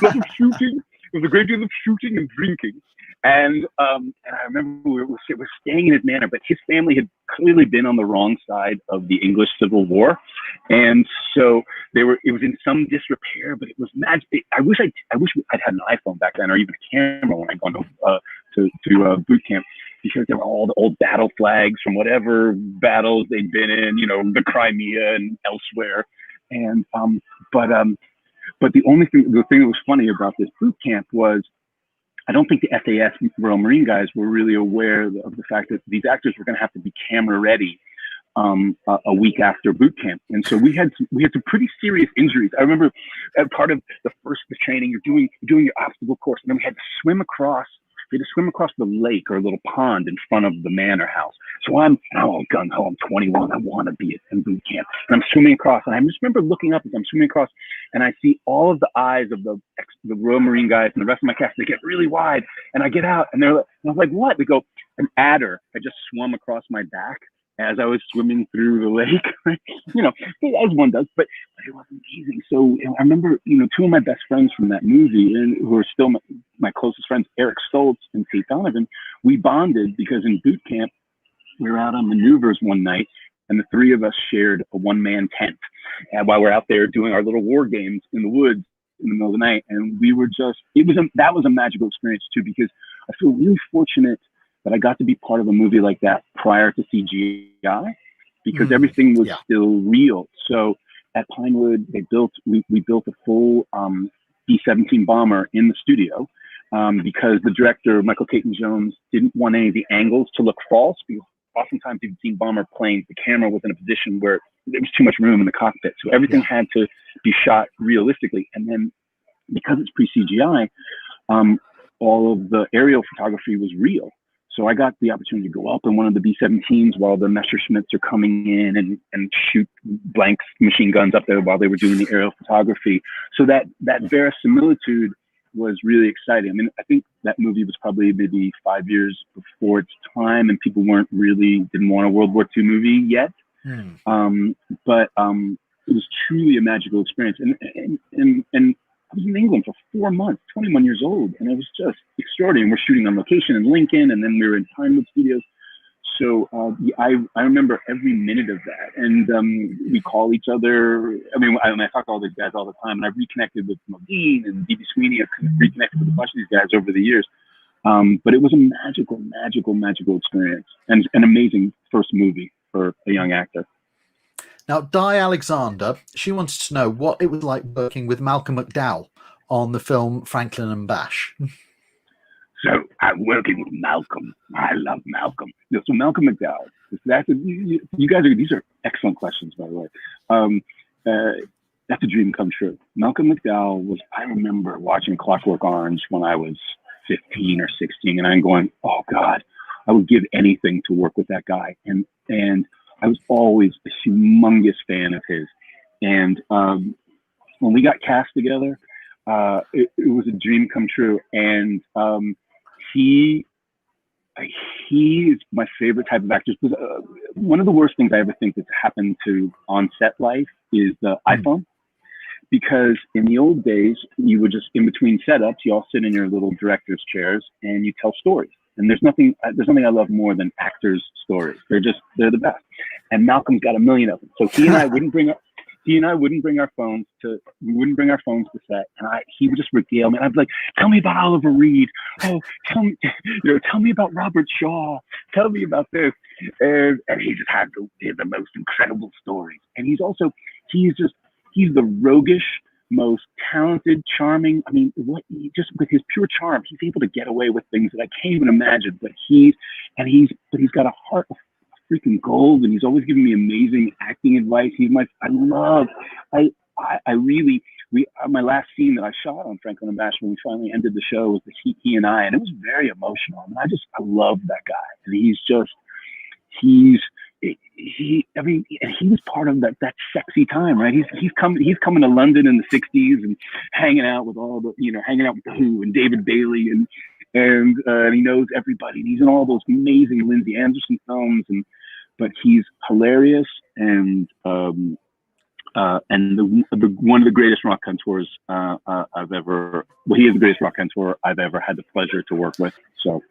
Lots of shooting. It was a great deal of shooting and drinking. And I remember we were staying in his manor, but his family had clearly been on the wrong side of the English Civil War, and so it was in some disrepair. But it was magic. I wish I'd had an iPhone back then, or even a camera when I'd gone to boot camp, because there were all the old battle flags from whatever battles they'd been in, the Crimea and elsewhere. And but the thing that was funny about this boot camp was, I don't think the SAS Royal Marine guys were really aware of the fact that these actors were going to have to be camera ready a week after boot camp. And so we had some pretty serious injuries. I remember part of the training, you're doing your obstacle course, and then we had to swim across the lake or a little pond in front of the manor house. So I'm all gung ho. I'm 21. I want to be in boot camp, and I'm swimming across. And I just remember looking up as I'm swimming across, and I see all of the eyes of the Royal Marine guys and the rest of my cast. They get really wide, and I get out, and I was like, "What?" They go, "An adder had just swum across my back as I was swimming through the lake." As one does. But it was amazing. So I remember, two of my best friends from that movie, and who are still my closest friends, Eric Stoltz and Kate Donovan, we bonded because in boot camp, we were out on maneuvers one night, and the three of us shared a one-man tent. And while we're out there doing our little war games in the woods in the middle of the night, and we were that was a magical experience too, because I feel really fortunate that I got to be part of a movie like that prior to CGI, because everything was still real. So at Pinewood, we built a full B-17 bomber in the studio, because the director, Michael Caton Jones, didn't want any of the angles to look false, because oftentimes you've seen bomber planes, the camera was in a position where there was too much room in the cockpit. So everything had to be shot realistically. And then because it's pre-CGI, all of the aerial photography was real. So I got the opportunity to go up in one of the B-17s while the Messerschmitts are coming in and shoot blank machine guns up there while they were doing the aerial photography. So that verisimilitude was really exciting. I mean, I think that movie was probably maybe 5 years before its time, and people didn't want a World War II movie yet. But it was truly a magical experience. And I was in England for 4 months, 21 years old, and it was just extraordinary. We're shooting on location in Lincoln, and then we were in Pinewood Studios. So I remember every minute of that, and we call each other. I mean, I talk to all these guys all the time, and I've reconnected with Modine and D.B. Sweeney. I've reconnected with a bunch of these guys over the years. But it was a magical experience, and an amazing first movie for a young actor. Now, Di Alexander, she wanted to know what it was like working with Malcolm McDowell on the film Franklin and Bash. So I'm working with Malcolm. I love Malcolm. So Malcolm McDowell. You guys are. These are excellent questions, by the way. That's a dream come true. Malcolm McDowell was. I remember watching Clockwork Orange when I was 15 or 16, and I'm going, oh God, I would give anything to work with that guy. And I was always a humongous fan of his. And when we got cast together, it was a dream come true. And he is my favorite type of actor. One of the worst things I ever think that's happened to on-set life is the iPhone. Because in the old days, you would just, in between setups, you all sit in your little director's chairs and you tell stories. And there's nothing I love more than actors' stories. They're the best. And Malcolm's got a million of them. So he and I wouldn't bring our phones to set, and he would just regale me. And I'd be like, "Tell me about Oliver Reed. Oh, tell me about Robert Shaw. Tell me about this." And he just had the most incredible stories. And he's the roguish, most talented, charming. I mean, just with his pure charm, he's able to get away with things that I can't even imagine. But he's got a heart of freaking gold, and he's always giving me amazing acting advice. My last scene that I shot on Franklin and Bash when we finally ended the show was he and I, and it was very emotional. And I love that guy. And he was part of that sexy time, right? He's coming to London in the 60s and hanging out with the Who and David Bailey and he knows everybody. And he's in all those amazing Lindsay Anderson films, but he's hilarious and one of the greatest raconteurs I've ever. Well, he is the greatest raconteur I've ever had the pleasure to work with. So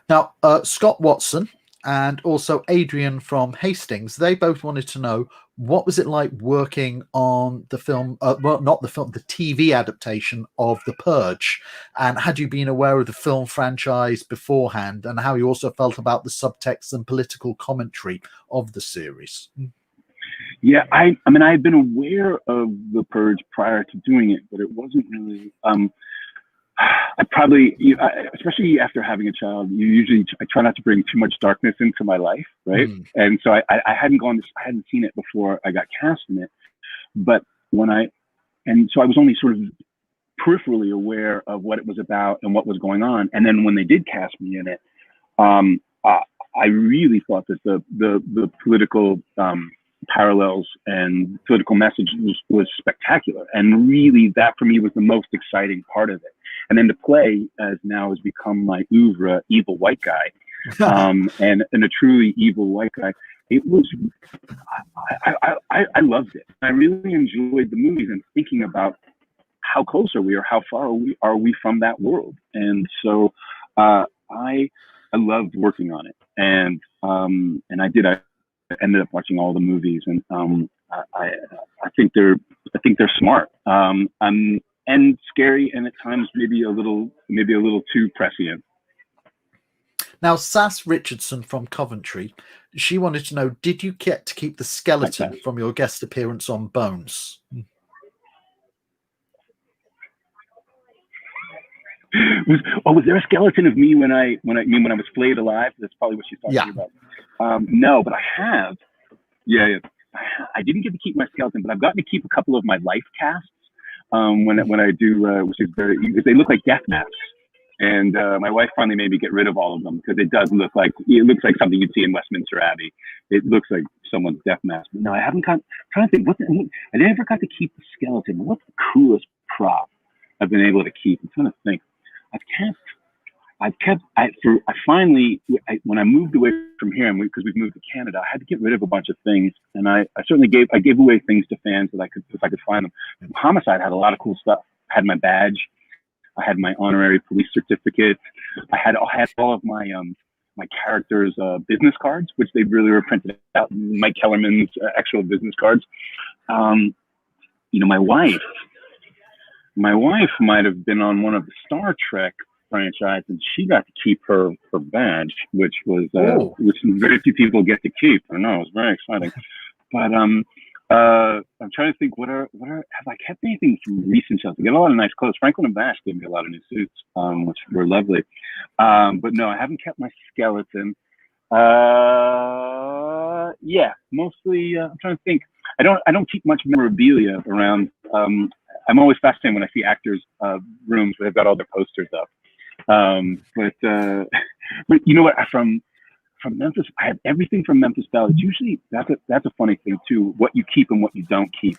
now, Scott Watson and also Adrian from Hastings, they both wanted to know, what was it like working on the film, not the film, the TV adaptation of The Purge? And had you been aware of the film franchise beforehand, and how you also felt about the subtext and political commentary of the series? Yeah, I mean, I had been aware of The Purge prior to doing it, but it wasn't really... especially after having a child, I try not to bring too much darkness into my life, right? And so I hadn't seen it before I got cast in it, so I was only sort of peripherally aware of what it was about and what was going on. And then when they did cast me in it, I really thought that the political parallels and political message was spectacular, and really that for me was the most exciting part of it. And then to play, as now has become my oeuvre, evil white guy, and a truly evil white guy, it was, I loved it. I really enjoyed the movies and thinking about how close are we, or how far are we from that world. And so I loved working on it, and I ended up watching all the movies, and I think they're smart. And scary, and at times maybe a little too prescient. Now, Sass Richardson from Coventry, she wanted to know, did you get to keep the skeleton from your guest appearance on Bones? Was there a skeleton of me when I was flayed alive? That's probably what she's talking about. No, but I have. Yeah. I didn't get to keep my skeleton, but I've gotten to keep a couple of my life casts. When I do, which is because they look like death masks, and my wife finally made me get rid of all of them, because it looks like something you'd see in Westminster Abbey. It looks like someone's death mask. No, I haven't trying to think. I never got to keep the skeleton. What's the coolest prop I've been able to keep? I'm trying to think. When I moved away from here, and because we've moved to Canada, I had to get rid of a bunch of things, and I certainly gave away things to fans that if I could find them. Homicide had a lot of cool stuff. I had my badge, I had my honorary police certificate, I had all of my my characters' business cards, which they really were printed out. Mike Kellerman's actual business cards. My wife might have been on one of the Star Trek franchise, and she got to keep her badge, which very few people get to keep. I know, it was very exciting. But I'm trying to think. What are have I kept anything from recent shows? I get a lot of nice clothes. Franklin and Bash gave me a lot of new suits, which were lovely. But no, I haven't kept my skeleton. Yeah, mostly. I'm trying to think. I don't keep much memorabilia around. I'm always fascinated when I see actors' rooms where they've got all their posters up. But you know what? From Memphis, I have everything from Memphis Belle. It's usually that's a funny thing too. What you keep and what you don't keep.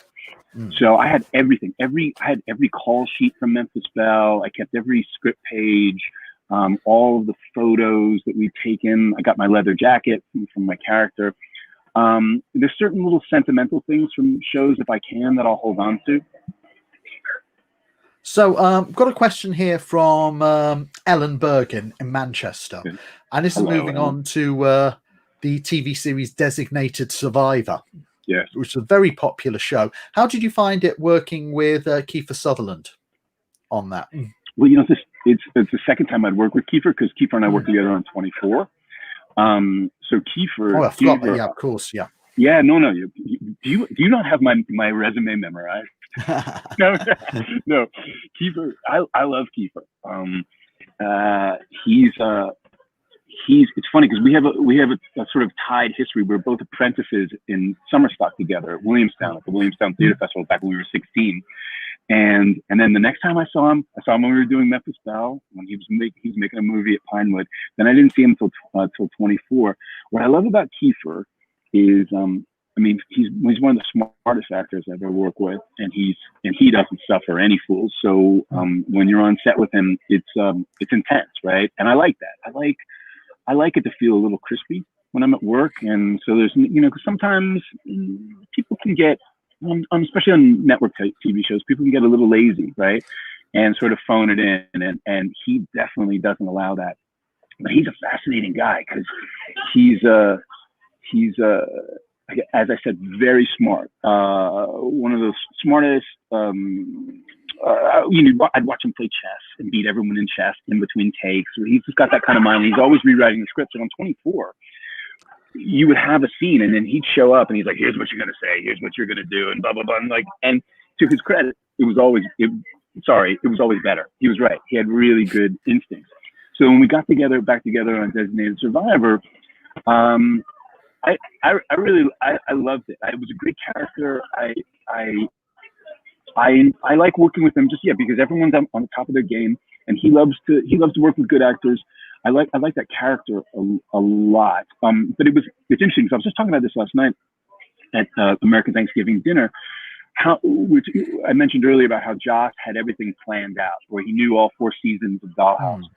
So I had everything. I had every call sheet from Memphis Belle. I kept every script page. All of the photos that we'd taken. I got my leather jacket from my character. There's certain little sentimental things from shows, if I can, that I'll hold on to. So got a question here from Ellen Bergen in Manchester. Good. And this is moving on to the TV series Designated Survivor. Yes. Which is a very popular show. How did you find it working with Kiefer Sutherland on that? Well, you know, it's the second time I'd worked with Kiefer, because Kiefer and I worked together on 24. So Kiefer. Oh, I forgot that. Yeah, of course. Yeah. Yeah. No. Do you not have my resume memorized? No. Kiefer. I love Kiefer. It's funny because we have a sort of tied history. We're both apprentices in summer stock together at Williamstown, at the Williamstown Theater Festival back when we were 16. And then the next time I saw him when we were doing Memphis Belle, when he was making a movie at Pinewood. Then I didn't see him till 24. What I love about Kiefer is, I mean, he's one of the smartest actors I've ever worked with, and he doesn't suffer any fools. So when you're on set with him, it's intense, right? And I like that. I like it to feel a little crispy when I'm at work, and so there's, you know, 'cause sometimes people can get, especially on network TV shows, people can get a little lazy, right, and sort of phone it in, and he definitely doesn't allow that. But he's a fascinating guy because he's as I said, very smart. One of the smartest. I'd watch him play chess and beat everyone in chess in between takes. He's just got that kind of mind. He's always rewriting the script. And on 24, you would have a scene, and then he'd show up, and he's like, "Here's what you're gonna say. Here's what you're gonna do," and blah blah blah. And to his credit, it was always better. He was right. He had really good instincts. So when we got back together on Designated Survivor, I loved it. It was a great character. I like working with him because everyone's on the top of their game, and he loves to work with good actors. I like that character a lot. But it's interesting because I was just talking about this last night at American Thanksgiving dinner. Which I mentioned earlier about how Joss had everything planned out, where he knew all 4 seasons of Dollhouse.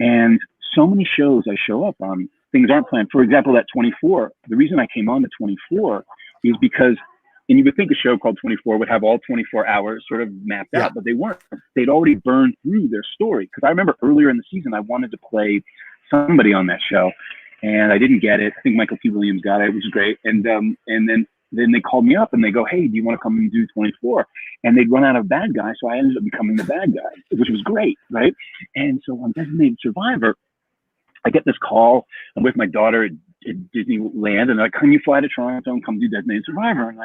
And so many shows I show up on, things aren't planned. For example, that 24, the reason I came on to 24 is because, and you would think a show called 24 would have all 24 hours sort of mapped out, but they weren't. They'd already burned through their story. Because I remember earlier in the season, I wanted to play somebody on that show, and I didn't get it. I think Michael T. Williams got it, which is great. And then they called me up and they go, "Hey, do you want to come and do 24?" And they'd run out of bad guy, so I ended up becoming the bad guy, which was great, right? And so on Designated Survivor, I get this call. I'm with my daughter at Disneyland, and they're like, "Can you fly to Toronto and come do Designated Survivor?" And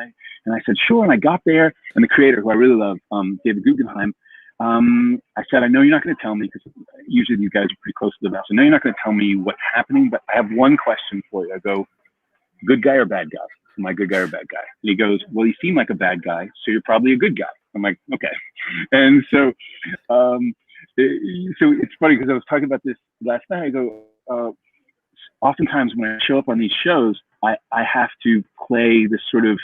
I said, "Sure." And I got there, and the creator, who I really love, David Guggenheim, I said, "I know you're not going to tell me, because usually you guys are pretty close to the house. I know you're not going to tell me what's happening, but I have one question for you." I go, "Good guy or bad guy? Am I a good guy or bad guy?" And he goes, "Well, you seem like a bad guy, so you're probably a good guy." I'm like, "Okay." And so it's funny because I was talking about this last night. I go, oftentimes when I show up on these shows, I have to play this sort of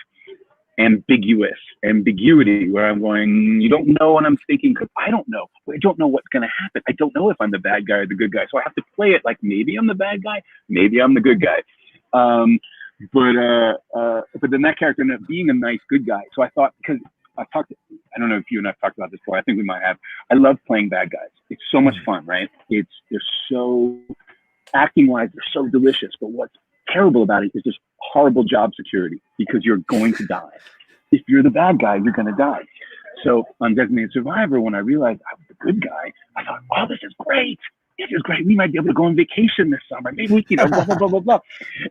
ambiguity where I'm going, you don't know what I'm thinking, because I don't know. I don't know what's going to happen. I don't know if I'm the bad guy or the good guy. So I have to play it like maybe I'm the bad guy, maybe I'm the good guy. But then that character ended up being a nice good guy. So I thought, because I don't know if you and I've talked about this before. I think we might have. I love playing bad guys. It's so much fun, right? They're so, acting wise, they're so delicious. But what's terrible about it is just horrible job security, because you're going to die. If you're the bad guy, you're going to die. So on Designated Survivor, when I realized I was the good guy, I thought, "Oh, this is great. This is great. We might be able to go on vacation this summer. Maybe we can, blah, blah, blah, blah, blah."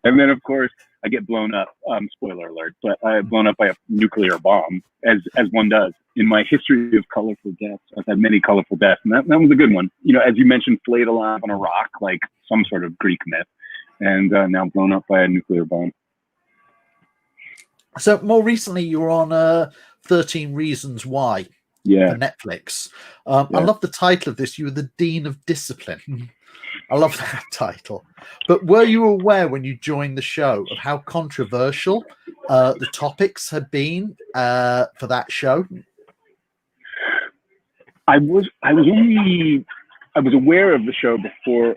And then, of course, I get blown up. Spoiler alert, but I get blown up by a nuclear bomb, as one does. In my history of colorful deaths, I've had many colorful deaths, and that was a good one. You know, as you mentioned, flayed alive on a rock, like some sort of Greek myth, and now blown up by a nuclear bomb. So more recently, you were on 13 Reasons Why for Netflix. I love the title of this. You were the Dean of Discipline. I love that title. But were you aware when you joined the show of how controversial the topics had been for that show? I was aware of the show before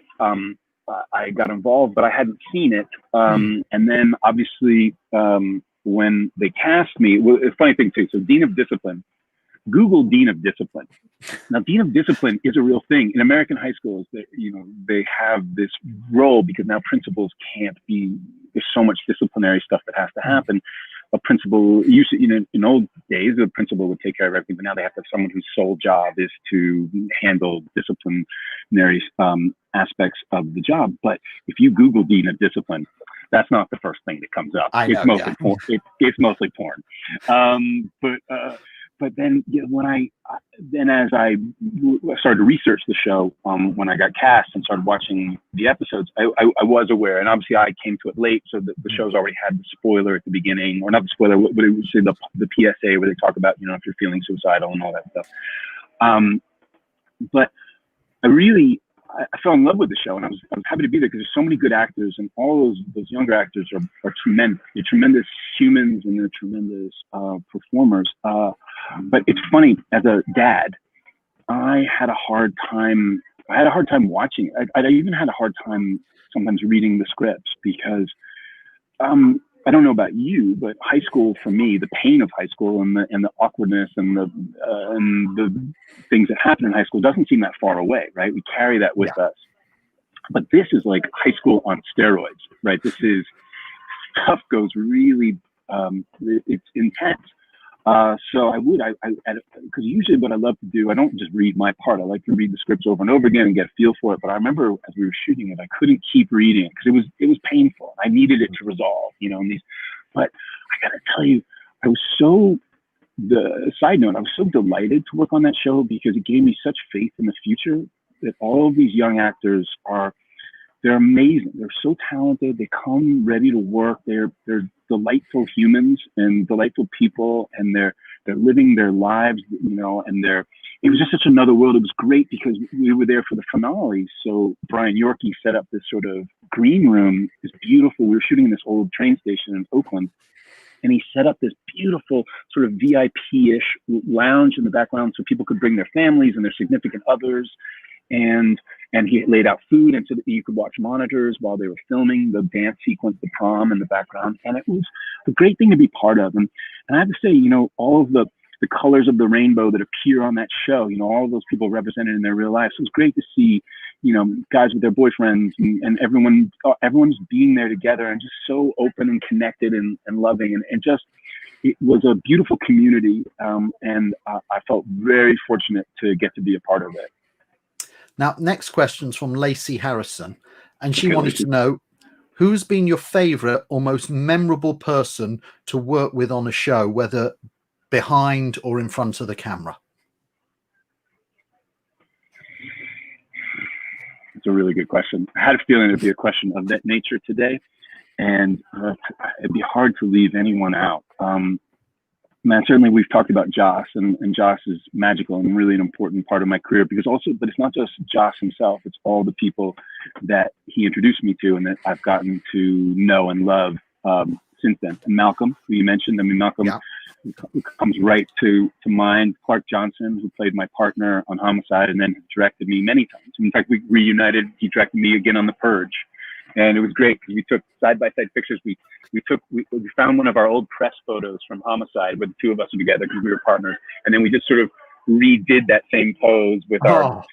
I got involved, but I hadn't seen it. And then obviously when they cast me, well, it's a funny thing too. So Dean of Discipline. Google Dean of Discipline. Now, Dean of Discipline is a real thing in American high schools. That they have this role because now principals can't be. There's so much disciplinary stuff that has to happen. A principal, in old days, the principal would take care of everything, but now they have to have someone whose sole job is to handle disciplinary aspects of the job. But if you Google Dean of Discipline, that's not the first thing that comes up. It's mostly porn. It's mostly porn. But then as I started to research the show, when I got cast and started watching the episodes, I was aware, and obviously I came to it late, so the show's already had the spoiler at the beginning, or not the spoiler, but it was the PSA where they talk about, if you're feeling suicidal and all that stuff. But I fell in love with the show, and I was happy to be there because there's so many good actors, and all those younger actors are tremendous. They're tremendous humans, and they're tremendous performers. But it's funny, as a dad, I had a hard time watching it. I even had a hard time sometimes reading the scripts because I don't know about you, but high school for me, the pain of high school and the awkwardness and the things that happen in high school doesn't seem that far away, right? We carry that with us. But this is like high school on steroids, right? Stuff goes really, it's intense. So because usually what I love to do, I don't just read my part. I like to read the scripts over and over again and get a feel for it. But I remember as we were shooting it, I couldn't keep reading it because it was painful. I needed it to resolve, but I gotta tell you, side note, I was so delighted to work on that show because it gave me such faith in the future that all of these young actors they're amazing. They're so talented. They come ready to work. They're delightful humans and delightful people, and they're living their lives, and it was just such another world. It was great because we were there for the finale. So Brian Yorkie set up this sort of green room. It's beautiful. We were shooting in this old train station in Oakland, and he set up this beautiful sort of VIP-ish lounge in the background so people could bring their families and their significant others. And he laid out food and so that you could watch monitors while they were filming the dance sequence, the prom in the background. And it was a great thing to be part of. And I have to say, all of the colors of the rainbow that appear on that show, all of those people represented in their real lives. So it was great to see, guys with their boyfriends and everyone's being there together and just so open and connected and loving. And just, it was a beautiful community. And I felt very fortunate to get to be a part of it. Now, next question's from Lacey Harrison, and she wanted to know, who's been your favorite or most memorable person to work with on a show, whether behind or in front of the camera? It's a really good question. I had a feeling it'd be a question of that nature today, and it'd be hard to leave anyone out. Certainly we've talked about Joss, and Joss is magical and really an important part of my career but it's not just Joss himself, it's all the people that he introduced me to and that I've gotten to know and love since then. And Malcolm, who you mentioned, Malcolm comes right to mind. Clark Johnson, who played my partner on Homicide and then directed me many times. In fact, we reunited, he directed me again on The Purge. And it was great because we took side-by-side pictures. We found one of our old press photos from Homicide where the two of us were together because we were partners. And then we just sort of redid that same pose with our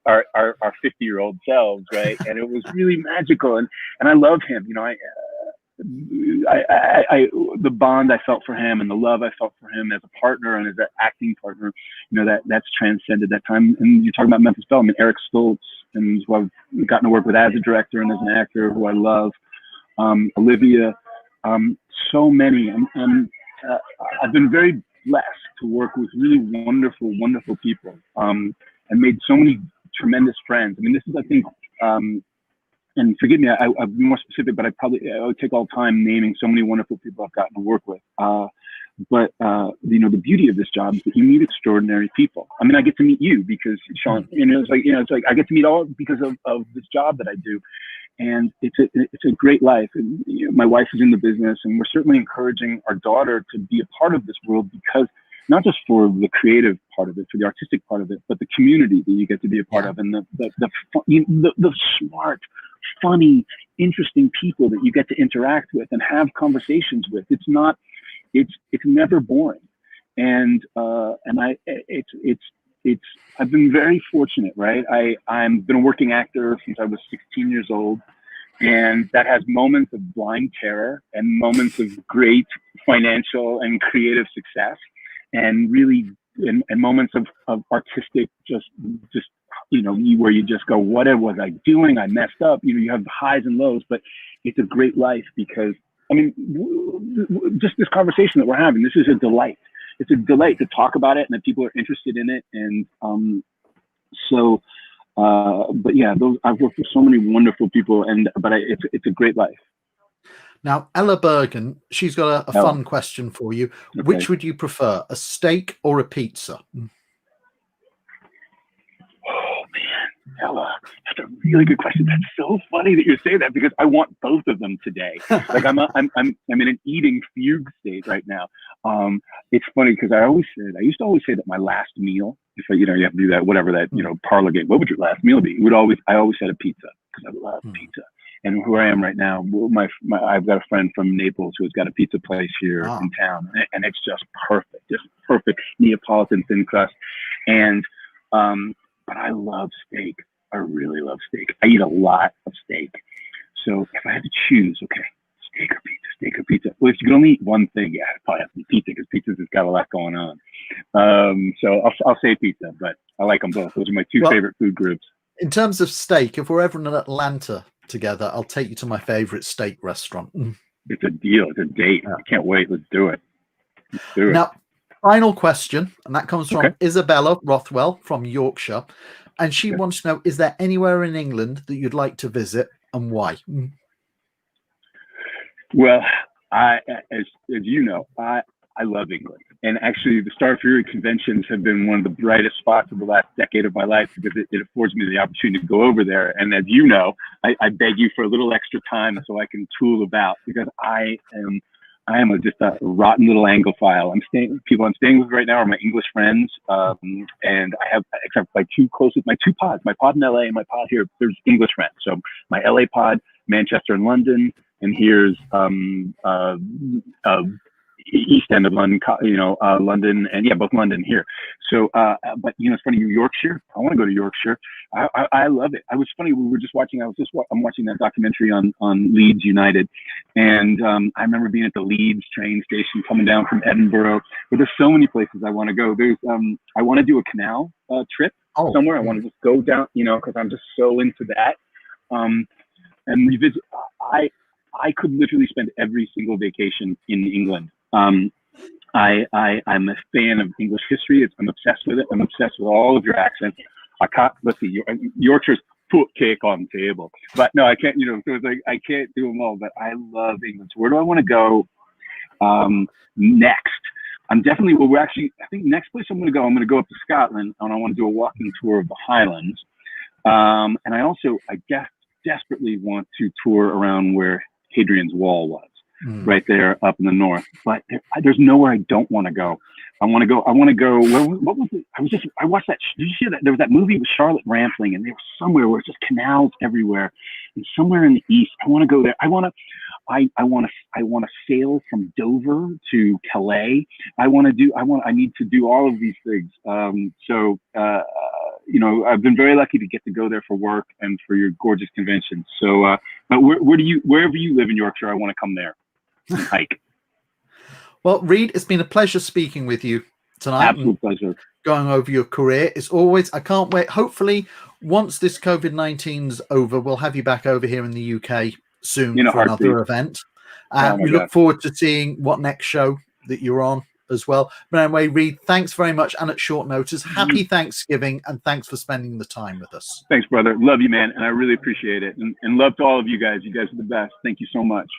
50-year-old selves, right? And it was really magical. And I love him. The bond I felt for him and the love I felt for him as a partner and as an acting partner, that's transcended that time. And you're talking about Memphis Belle, Eric Stoltz, and who I've gotten to work with as a director and as an actor, who I love. Olivia, so many. I've been very blessed to work with really wonderful, wonderful people, and made so many tremendous friends. I mean, this is, I think, and forgive me, I'll be more specific, but I would take all time naming so many wonderful people I've gotten to work with. But the beauty of this job is that you meet extraordinary people. I mean, I get to meet you because, Sean, it's like I get to meet all because of this job that I do. And it's a great life. And my wife is in the business, and we're certainly encouraging our daughter to be a part of this world, because not just for the creative part of it, for the artistic part of it, but the community that you get to be a part of, and the smart, funny, interesting people that you get to interact with and have conversations with. It's never boring. And I've been very fortunate, right? I've been a working actor since I was 16 years old, and that has moments of blind terror and moments of great financial and creative success, and really, and moments of artistic, just where you just go, what was I doing? I messed up. You have the highs and lows, but it's a great life because, I mean, just this conversation that we're having, this is a delight. It's a delight to talk about it and that people are interested in it. And but yeah, I've worked with so many wonderful people, but it's a great life. Now, Ella Bergen, she's got a fun question for you. Okay. Which would you prefer, a steak or a pizza? Oh man, Ella, that's a really good question. That's so funny that you say that, because I want both of them today. Like I'm in an eating fugue state right now. It's funny because I used to always say that my last meal, if you have to do that, whatever that, parlor game, what would your last meal be? I always said a pizza, because I love pizza. And where I am right now, I've got a friend from Naples who's got a pizza place here in town, and it's just perfect Neapolitan thin crust. And but I love steak. I really love steak. I eat a lot of steak. So if I had to choose, okay, steak or pizza. Well, if you could only eat one thing, yeah, it'd probably have to be pizza, because pizza's has got a lot going on. So I'll say pizza, but I like them both. Those are my two favorite food groups. In terms of steak, if we're ever in Atlanta together, I'll take you to my favorite steak restaurant. It's a deal. It's a date. I can't wait. Let's do it. Now, final question, and that comes from Isabella Rothwell from Yorkshire, and she wants to know: is there anywhere in England that you'd like to visit, and why? Well, as you know, I love England, and actually, the Star Fury conventions have been one of the brightest spots of the last decade of my life, because it affords me the opportunity to go over there. And as you know, I beg you for a little extra time so I can tool about, because I am just a rotten little Anglophile. People I'm staying with right now are my English friends, and I have, except my two pods, my pod in LA and my pod here, there's English friends. So my LA pod, Manchester and London, and here's East End of London, London, and both London here. So, but it's funny, Yorkshire. I want to go to Yorkshire. I love it. I was funny. We were just watching. I'm watching that documentary on Leeds United, and I remember being at the Leeds train station coming down from Edinburgh. But there's so many places I want to go. There's I want to do a canal trip somewhere. I want to just go down, because I'm just so into that. And revisit. I could literally spend every single vacation in England. I'm a fan of English history. I'm obsessed with it. I'm obsessed with all of your accents. Let's see, Yorkshire's put cake on the table, but no, I can't, so it's like, I can't do them all, but I love England. So where do I want to go next? I'm definitely, I think next place I'm going to go up to Scotland, and I want to do a walking tour of the Highlands. And I desperately want to tour around where Hadrian's Wall was, right there up in the north. But there's nowhere I don't want to go. I want to go. What was it? I watched that. Did you see that? There was that movie with Charlotte Rampling, and they were somewhere where it's just canals everywhere, and somewhere in the east. I want to go there. I want to sail from Dover to Calais. I need to do all of these things. I've been very lucky to get to go there for work and for your gorgeous convention. So, but wherever you live in Yorkshire, I want to come there and hike. Well, Reid, it's been a pleasure speaking with you tonight. Absolute pleasure. Going over your career. I can't wait. Hopefully, once this COVID-19's over, we'll have you back over here in the UK soon for another event. We look forward to seeing what next show that you're on as well. But anyway, Reed, thanks very much. And at short notice, happy Thanksgiving, and thanks for spending the time with us. Thanks, brother. Love you, man. And I really appreciate it. And love to all of you guys. You guys are the best. Thank you so much.